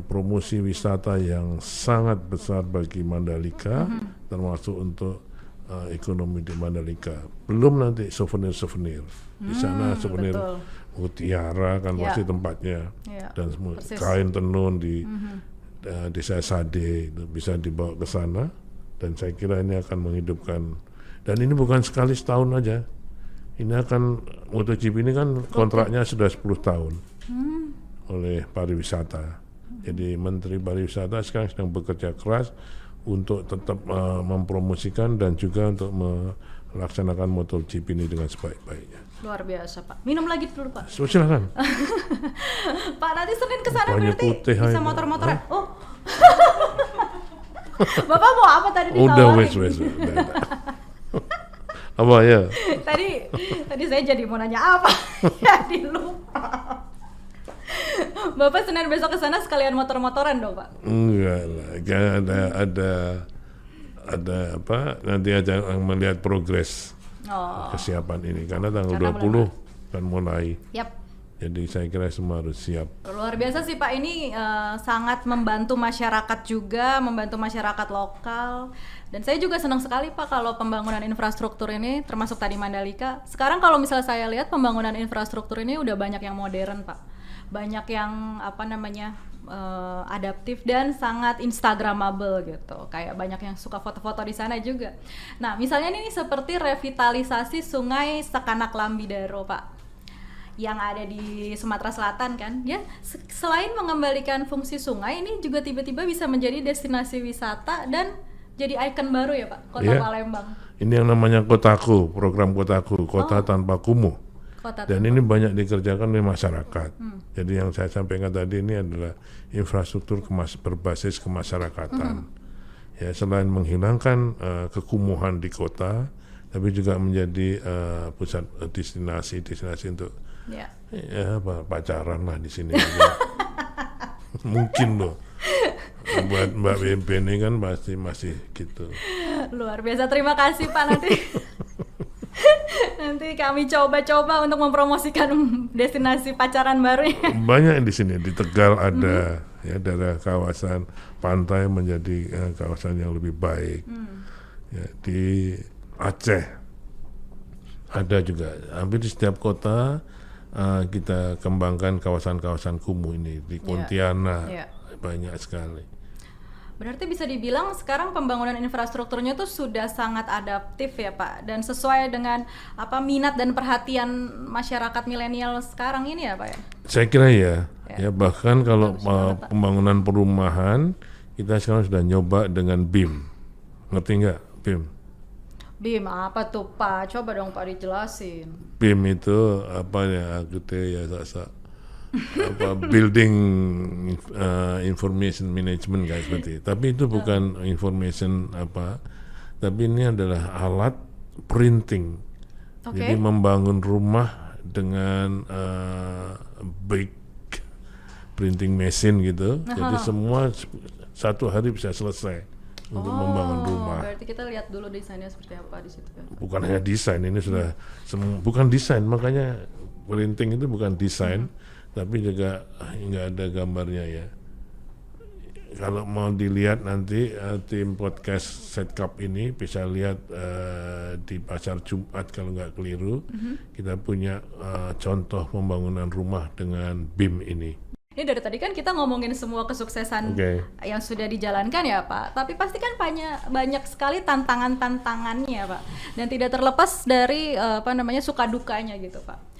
promosi wisata yang sangat besar bagi Mandalika, termasuk untuk ekonomi di Mandalika. Belum nanti souvenir di sana, souvenir mutiara kan pasti tempatnya, dan semua kain tenun di desa Sade itu bisa dibawa ke sana. Dan saya kira ini akan menghidupkan, dan ini bukan sekali setahun aja. Ini akan MotoGP ini kan kontraknya sudah 10 tahun oleh pariwisata. Jadi Menteri Pariwisata sekarang sedang bekerja keras untuk tetap mempromosikan dan juga untuk melaksanakan MotoGP ini dengan sebaik-baiknya. Luar biasa Pak. Minum lagi dulu Pak. Silakan. Pak, nanti Senin kesana Banyak berarti bisa aja. motor-motoran. Bapak mau apa tadi ditawarin? Udah wes. Apa ya? Tadi saya jadi mau nanya apa? Jadi lupa. Bapak Senin besok ke sana sekalian motor-motoran dong Pak? Enggak lah, kan ada nanti aja melihat progres kesiapan ini, karena tanggal 20 kan mulai. Jadi saya kira semua harus siap. Luar biasa sih Pak, ini sangat membantu masyarakat juga, membantu masyarakat lokal. Dan saya juga senang sekali Pak kalau pembangunan infrastruktur ini, termasuk tadi Mandalika. Sekarang kalau misalnya saya lihat pembangunan infrastruktur ini udah banyak yang modern Pak. Banyak yang adaptif dan sangat instagramable gitu. Kayak banyak yang suka foto-foto di sana juga. Nah, misalnya ini seperti revitalisasi Sungai Sekanak Lambidaro Pak, yang ada di Sumatera Selatan kan, ya. Selain mengembalikan fungsi sungai, ini juga tiba-tiba bisa menjadi destinasi wisata dan jadi ikon baru ya Pak, Kota Palembang. Ini yang namanya Kotaku, program Kotaku, Kota Tanpa Kumuh. Dan ini banyak dikerjakan oleh masyarakat. Jadi yang saya sampaikan tadi ini adalah infrastruktur berbasis kemasyarakatan. Ya, selain menghilangkan kekumuhan di kota, tapi juga menjadi pusat destinasi untuk pacaran lah di sini. Mungkin loh. Buat Mbak Bebe ini kan pasti masih gitu. Luar biasa, terima kasih Pak. Nanti kami coba-coba untuk mempromosikan destinasi pacaran baru. Banyak di sini, di Tegal ada, ya, daerah kawasan pantai menjadi kawasan yang lebih baik. Ya, di Aceh ada juga. Hampir di setiap kota kita kembangkan kawasan-kawasan kumuh ini. Di Pontianak banyak sekali. Berarti bisa dibilang sekarang pembangunan infrastrukturnya tuh sudah sangat adaptif ya Pak, dan sesuai dengan minat dan perhatian masyarakat milenial sekarang ini ya Pak ya? Saya kira ya bahkan kalau pembangunan perumahan kita sekarang sudah nyoba dengan BIM. Ngerti nggak BIM? BIM apa tuh Pak? Coba dong Pak dijelasin. BIM itu building information management kayak seperti itu. Tapi itu bukan information tapi ini adalah alat printing. Jadi membangun rumah dengan big printing machine gitu. Jadi semua satu hari bisa selesai untuk membangun rumah. Berarti kita lihat dulu desainnya seperti apa di situ. Bukan hanya desain, ini sudah bukan desain, makanya printing itu bukan desain. Tapi juga nggak ada gambarnya ya. Kalau mau dilihat nanti tim podcast Setkap ini bisa lihat di Pasar Jumat kalau nggak keliru. Kita punya contoh pembangunan rumah dengan BIM ini. Ini dari tadi kan kita ngomongin semua kesuksesan yang sudah dijalankan ya Pak. Tapi pasti kan banyak sekali tantangannya Pak. Dan tidak terlepas dari suka dukanya gitu Pak.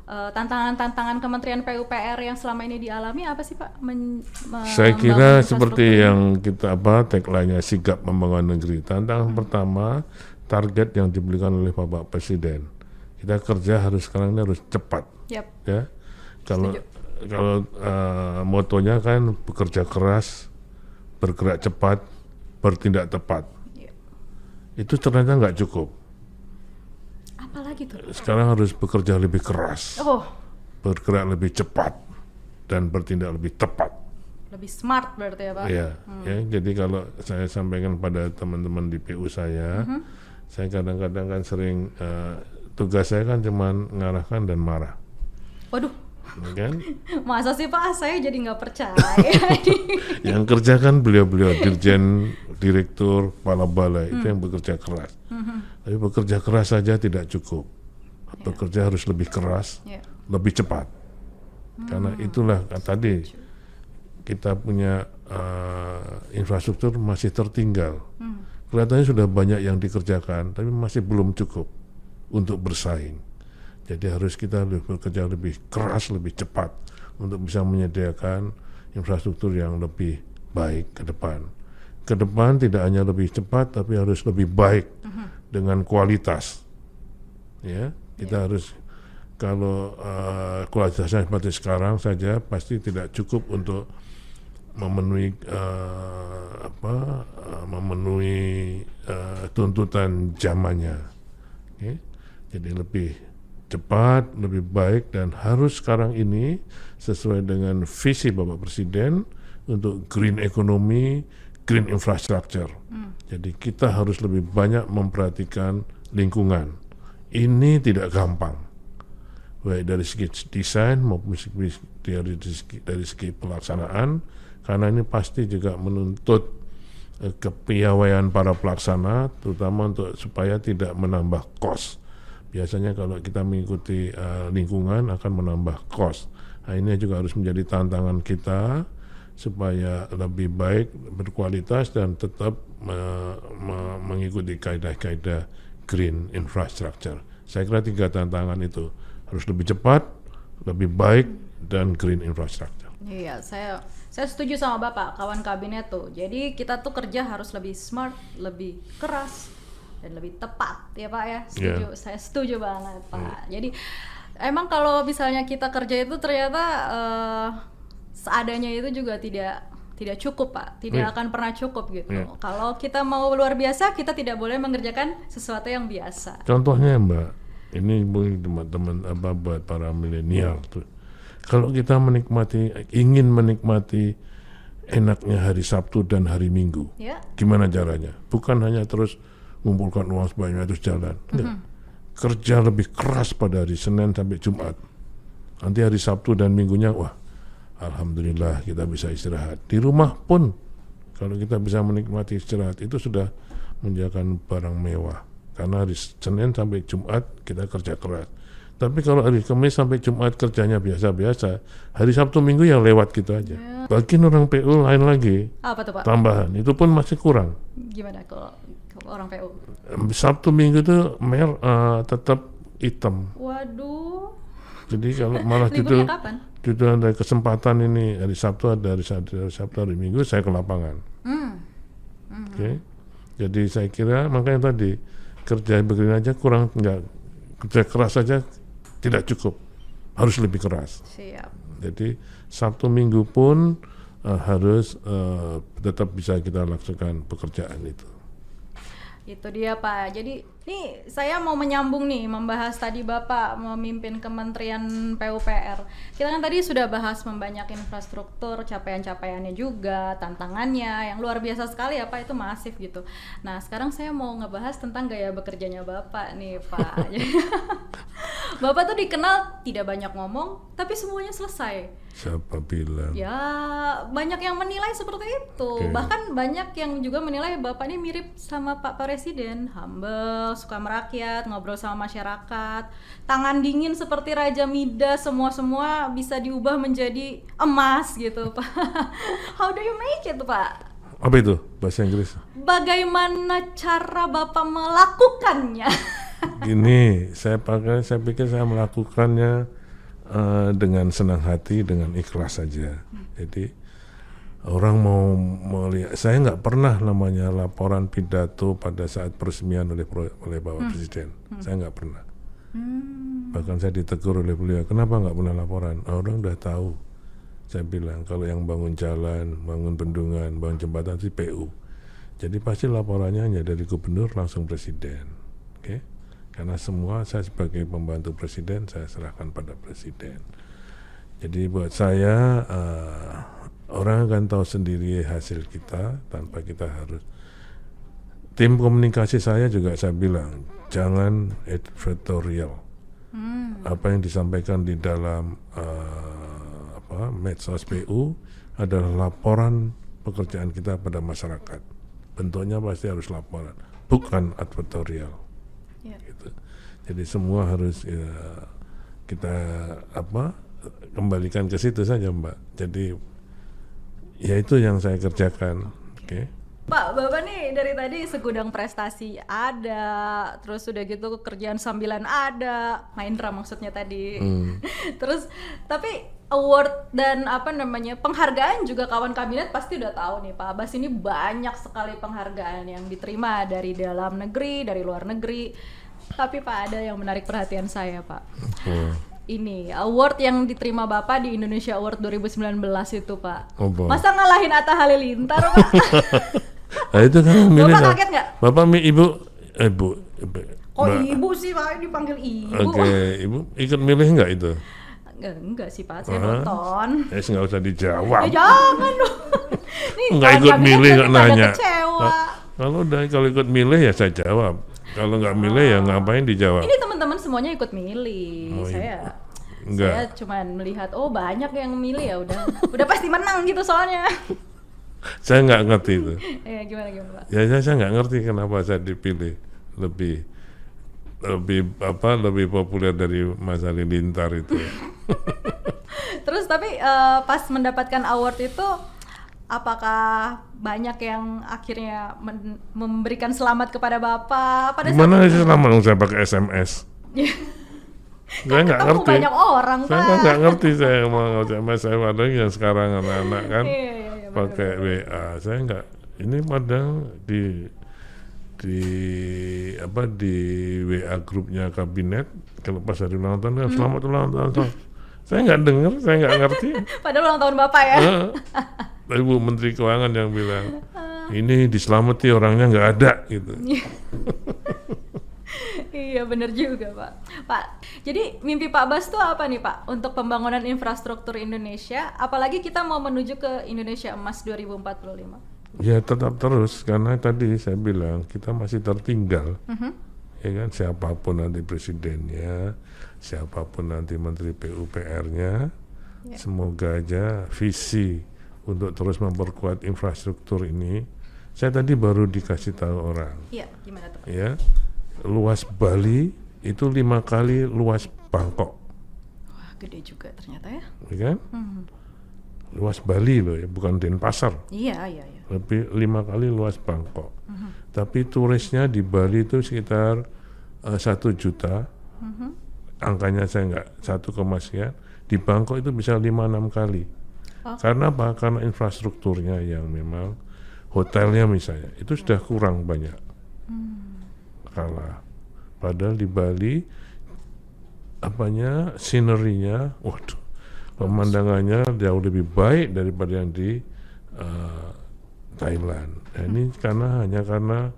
Tantangan-tantangan Kementerian PUPR yang selama ini dialami apa sih Pak? Saya kira seperti yang kita tagline-nya sigap membangun negeri. Tantangan pertama, target yang diberikan oleh Bapak Presiden. Kita kerja sekarang ini harus cepat. Ya. Kalau motonya kan bekerja keras, bergerak cepat, bertindak tepat. Itu ternyata nggak cukup. Apalagi tuh? Sekarang harus bekerja lebih keras, bergerak lebih cepat, dan bertindak lebih tepat. Lebih smart berarti ya Pak? Iya, jadi kalau saya sampaikan pada teman-teman di PU saya kadang-kadang kan sering, tugas saya kan cuma ngarahkan dan marah. Waduh, kan? Masa sih Pak? Saya jadi nggak percaya. Yang kerja kan beliau-beliau, dirjen, direktur, kepala balai, itu yang bekerja keras. Tapi bekerja keras saja tidak cukup. Bekerja harus lebih keras, lebih cepat. Karena itulah tadi kita punya infrastruktur masih tertinggal. Kelihatannya sudah banyak yang dikerjakan, tapi masih belum cukup untuk bersaing. Jadi harus kita bekerja lebih keras, lebih cepat untuk bisa menyediakan infrastruktur yang lebih baik ke depan. Ke depan tidak hanya lebih cepat, tapi harus lebih baik dengan kualitas. Ya, kita harus, kalau kualitasnya seperti sekarang saja pasti tidak cukup untuk memenuhi tuntutan zamannya. Jadi lebih cepat, lebih baik, dan harus sekarang ini sesuai dengan visi Bapak Presiden untuk green economy, green infrastructure. Jadi kita harus lebih banyak memperhatikan lingkungan. Ini tidak gampang, baik dari segi desain maupun dari segi pelaksanaan, karena ini pasti juga menuntut kepiawaian para pelaksana, terutama untuk supaya tidak menambah cost. Biasanya kalau kita mengikuti lingkungan akan menambah cost. Nah, ini juga harus menjadi tantangan kita supaya lebih baik, berkualitas, dan tetap mengikuti kaidah-kaidah green infrastructure. Saya kira 3 tantangan itu harus lebih cepat, lebih baik, dan green infrastructure. Iya, saya setuju sama Bapak, kawan kabinet tuh. Jadi kita tuh kerja harus lebih smart, lebih keras, dan lebih tepat ya Pak ya. Setuju, Yeah. saya setuju banget Pak. Jadi emang kalau misalnya kita kerja itu ternyata seadanya itu juga tidak cukup Pak, tidak akan pernah cukup gitu. Kalau kita mau luar biasa, kita tidak boleh mengerjakan sesuatu yang biasa. Contohnya Mbak, ini teman-teman buat para milenial tuh. Kalau kita ingin menikmati enaknya hari Sabtu dan hari Minggu, Ya. gimana caranya? Bukan hanya terus mengumpulkan uang sebanyak terus jalan. Enggak. Kerja lebih keras pada hari Senin sampai Jumat. Nanti hari Sabtu dan Minggunya, wah, alhamdulillah kita bisa istirahat. Di rumah pun, kalau kita bisa menikmati istirahat itu sudah menjalankan barang mewah. Karena hari Senin sampai Jumat kita kerja keras. Tapi kalau hari Kamis sampai Jumat kerjanya biasa-biasa, hari Sabtu Minggu yang lewat gitu aja. Bagi orang PU lain lagi, Apa tuh Pak? tambahan, itu pun masih kurang. Gimana kalau orang PU? Sabtu Minggu itu tetap hitam. Waduh. Jadi kalau malah Liburnya kapan? Itu ada kesempatan ini hari Sabtu hari Minggu saya ke lapangan. Oke. Jadi saya kira makanya tadi kerja begini aja kurang, nggak kerja keras saja tidak cukup, harus lebih keras. Siap. Jadi Sabtu Minggu pun harus tetap bisa kita lakukan pekerjaan itu. Itu dia Pak. Jadi nih saya mau menyambung nih membahas tadi Bapak memimpin Kementerian PUPR. Kita kan tadi sudah bahas membanyak infrastruktur, capaian-capaiannya juga, tantangannya yang luar biasa sekali ya Pak, itu masif gitu. Nah sekarang saya mau ngebahas tentang gaya bekerjanya Bapak nih Pak. Bapak tuh dikenal tidak banyak ngomong, tapi semuanya selesai. Siapa bilang? Ya, banyak yang menilai seperti itu. Oke. Bahkan banyak yang juga menilai Bapak ini mirip sama Pak Presiden, humble, suka merakyat, ngobrol sama masyarakat, tangan dingin seperti Raja Midas, semua bisa diubah menjadi emas gitu, Pak. How do you make it, Pak? Apa itu bahasa Inggris? Bagaimana cara Bapak melakukannya? Gini, saya pikir saya melakukannya dengan senang hati, dengan ikhlas saja. Jadi orang mau melihat, saya nggak pernah namanya laporan pidato pada saat peresmian oleh Bapak Presiden. Saya nggak pernah. Bahkan saya ditegur oleh beliau, kenapa nggak pernah laporan? Orang udah tahu. Saya bilang kalau yang bangun jalan, bangun bendungan, bangun jembatan itu PU. Jadi pasti laporannya hanya dari gubernur langsung presiden. Oke? Karena semua saya sebagai pembantu presiden, saya serahkan pada presiden. Jadi buat saya, orang akan tahu sendiri hasil kita tanpa kita harus. Tim komunikasi saya juga saya bilang, jangan editorial. Apa yang disampaikan di dalam medsos PU adalah laporan pekerjaan kita pada masyarakat. Bentuknya pasti harus laporan, bukan editorial. Gitu. Jadi semua harus kita kembalikan ke situ saja Mbak. Jadi ya itu yang saya kerjakan. Oke. Pak, Bapak nih dari tadi segudang prestasi ada, terus udah gitu kerjaan sambilan ada, main drum maksudnya tadi. Terus tapi award dan penghargaan juga kawan kabinet pasti udah tahu nih Pak Abbas, ini banyak sekali penghargaan yang diterima dari dalam negeri, dari luar negeri. Tapi Pak ada yang menarik perhatian saya Pak. Ini award yang diterima Bapak di Indonesia Award 2019 itu Pak. Masa ngalahin Atta Halilintar Pak? Nah, itu kan milih. Bapak kaget nggak? Bapak ibu. Kok ibu sih Pak dipanggil ibu? Oke, ibu ikut milih nggak itu? Enggak sih Pak, saya nonton. Nggak usah dijawab. Ya jangan dong. Nih, Nggak ikut milih nggak nanya. Kecewa. Kalau ikut milih ya saya jawab. Kalau nggak milih ya ngapain dijawab? Ini teman-teman semuanya ikut milih. Saya cuma melihat banyak yang milih ya udah pasti menang gitu soalnya. Saya nggak ngerti itu. Gimana Pak? Ya saya nggak ngerti kenapa saya dipilih lebih populer dari Mas Halilintar itu. Terus tapi pas mendapatkan award itu apakah banyak yang akhirnya memberikan selamat kepada Bapak? Gimana sih selamat dong saya pakai SMS? Saya nggak ngerti. Banyak orang Pak. Saya nggak ngerti saya mau SMS saya padahal yang sekarang anak-anak kan pakai WA. Saya nggak. Ini padahal di WA grupnya kabinet kalau pas hari ulang tahun kan selamat ulang tahun. Saya nggak dengar, saya nggak ngerti. Padahal ulang tahun Bapak ya. Tapi Bu Menteri Keuangan yang bilang ini diselamati orangnya nggak ada gitu. Iya benar juga Pak. Pak, jadi mimpi Pak Bas tuh apa nih Pak untuk pembangunan infrastruktur Indonesia? Apalagi kita mau menuju ke Indonesia Emas 2045. Ya tetap terus karena tadi saya bilang kita masih tertinggal. Ya kan, siapapun nanti presidennya, siapapun nanti menteri PUPR-nya, semoga aja visi untuk terus memperkuat infrastruktur ini. Saya tadi baru dikasih tahu orang. Iya, gimana tuh Pak? Ya, luas Bali itu 5 kali luas Bangkok. Wah, gede juga ternyata ya. Ya kan? Luas Bali loh ya, bukan Denpasar. Iya. Lebih 5 kali luas Bangkok. Tapi turisnya di Bali itu sekitar 1 juta. Angkanya saya nggak 1, sekian. Di Bangkok itu bisa 5-6 kali. Karena apa? Karena infrastrukturnya yang memang hotelnya misalnya itu sudah kurang banyak. Kalah. Padahal di Bali scenery-nya, waduh, pemandangannya jauh lebih baik daripada yang di Thailand. Nah, ini hanya karena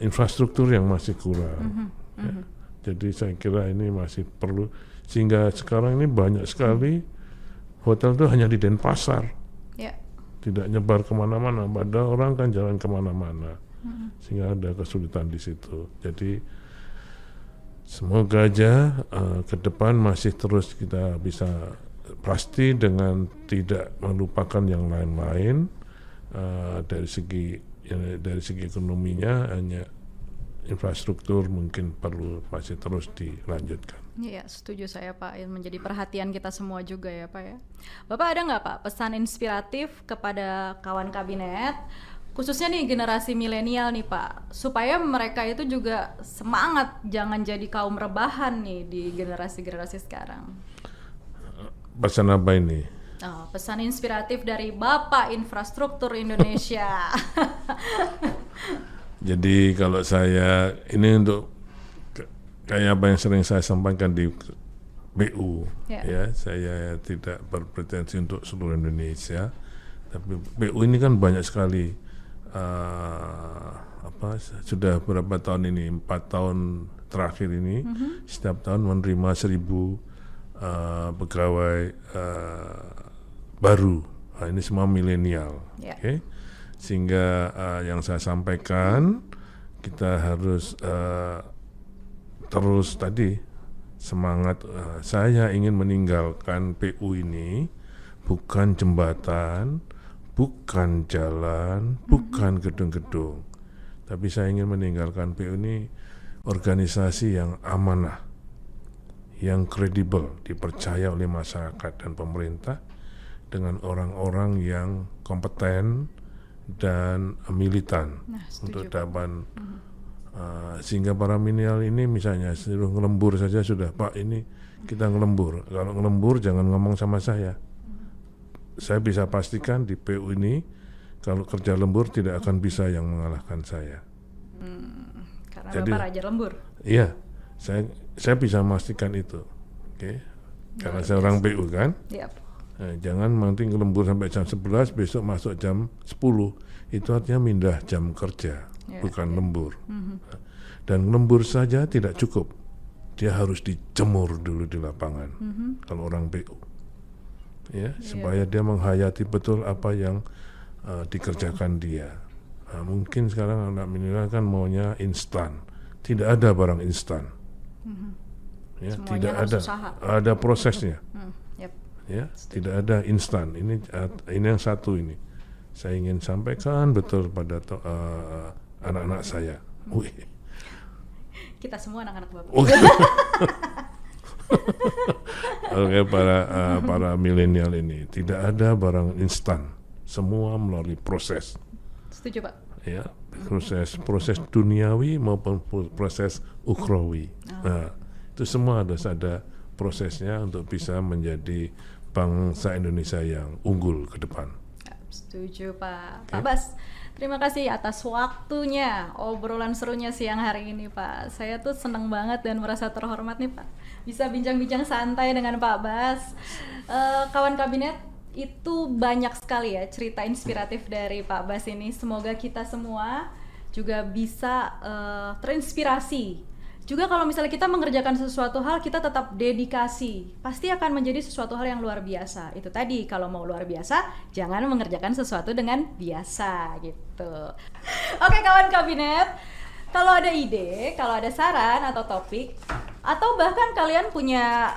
infrastruktur yang masih kurang. Ya. Jadi saya kira ini masih perlu, sehingga sekarang ini banyak sekali hotel itu hanya di Denpasar, tidak nyebar kemana-mana. Padahal orang kan jalan kemana-mana, sehingga ada kesulitan di situ. Jadi semoga aja ke depan masih terus kita bisa pasti dengan tidak melupakan yang lain-lain. Dari segi ekonominya hanya infrastruktur mungkin perlu masih terus dilanjutkan. Iya, setuju saya Pak. Menjadi perhatian kita semua juga ya Pak ya. Bapak ada nggak Pak pesan inspiratif kepada kawan kabinet, khususnya nih generasi milenial nih Pak, supaya mereka itu juga semangat jangan jadi kaum rebahan nih di generasi-generasi sekarang? Pesan apa ini? Pesan inspiratif dari Bapak Infrastruktur Indonesia. Jadi kalau saya ini untuk kayak apa yang sering saya sampaikan di BU, ya saya tidak berpretensi untuk seluruh Indonesia, tapi BU ini kan banyak sekali. Sudah berapa tahun ini? 4 tahun terakhir ini, setiap tahun menerima 1.000 pegawai baru. Nah, ini semua milenial. Okay? Sehingga yang saya sampaikan, kita harus terus tadi semangat. Saya ingin meninggalkan PU ini bukan jembatan, bukan jalan, bukan gedung-gedung, tapi saya ingin meninggalkan PU ini organisasi yang amanah, yang kredibel, dipercaya oleh masyarakat dan pemerintah, dengan orang-orang yang kompeten dan militan untuk dapat sehingga para milenial ini misalnya suruh ngelembur saja sudah, Pak ini kita ngelembur. Kalau ngelembur jangan ngomong sama saya. Saya bisa pastikan di PU ini kalau kerja lembur tidak akan bisa yang mengalahkan saya. Karena jadi, Bapak Raja Lembur. Iya, saya bisa memastikan itu. Oke. Karena saya orang PU kan. Jangan nanti ngelembur sampai jam 11, besok masuk jam 10. Itu artinya mindah jam kerja, bukan lembur. Dan lembur saja tidak cukup. Dia harus dijemur dulu di lapangan. Kalau orang PU. Supaya dia menghayati betul apa yang dikerjakan dia. Nah, mungkin sekarang anak milenial kan maunya instan. Tidak ada barang instan. Tidak ada. Ada prosesnya. Tidak ada instan. Ini yang satu ini. Saya ingin sampaikan betul pada anak-anak saya. Kita semua anak-anak Bapak. Oke, para milenial ini tidak ada barang instan. Semua melalui proses. Setuju Pak. Ya, proses duniawi maupun proses ukhrawi. Nah, itu semua harus ada prosesnya untuk bisa menjadi bangsa Indonesia yang unggul ke depan. Setuju Pak. Pak Bas, Terima kasih atas waktunya, obrolan serunya siang hari ini Pak. Saya tuh seneng banget dan merasa terhormat nih Pak, bisa bincang-bincang santai dengan Pak Bas. Kawan kabinet, itu banyak sekali ya cerita inspiratif dari Pak Bas ini. Semoga kita semua juga bisa terinspirasi. Juga kalau misalnya kita mengerjakan sesuatu hal, kita tetap dedikasi, pasti akan menjadi sesuatu hal yang luar biasa. Itu tadi, kalau mau luar biasa, jangan mengerjakan sesuatu dengan biasa gitu. Oke kawan kabinet, kalau ada ide, kalau ada saran atau topik, atau bahkan kalian punya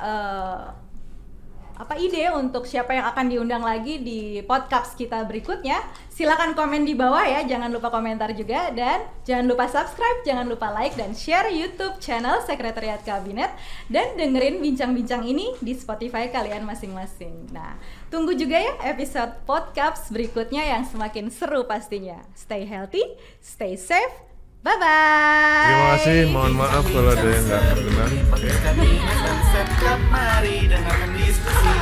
ide untuk siapa yang akan diundang lagi di podcast kita berikutnya, silakan komen di bawah ya, jangan lupa komentar juga, dan jangan lupa subscribe, jangan lupa like dan share YouTube channel Sekretariat Kabinet, dan dengerin bincang-bincang ini di Spotify kalian masing-masing. Nah, tunggu juga ya episode podcast berikutnya yang semakin seru pastinya. Stay healthy, stay safe, bye-bye. Terima kasih, mohon maaf kalau ada yang nggak berkenan. Podcast Kabinet dan Setkap, mari dengarkan diskusi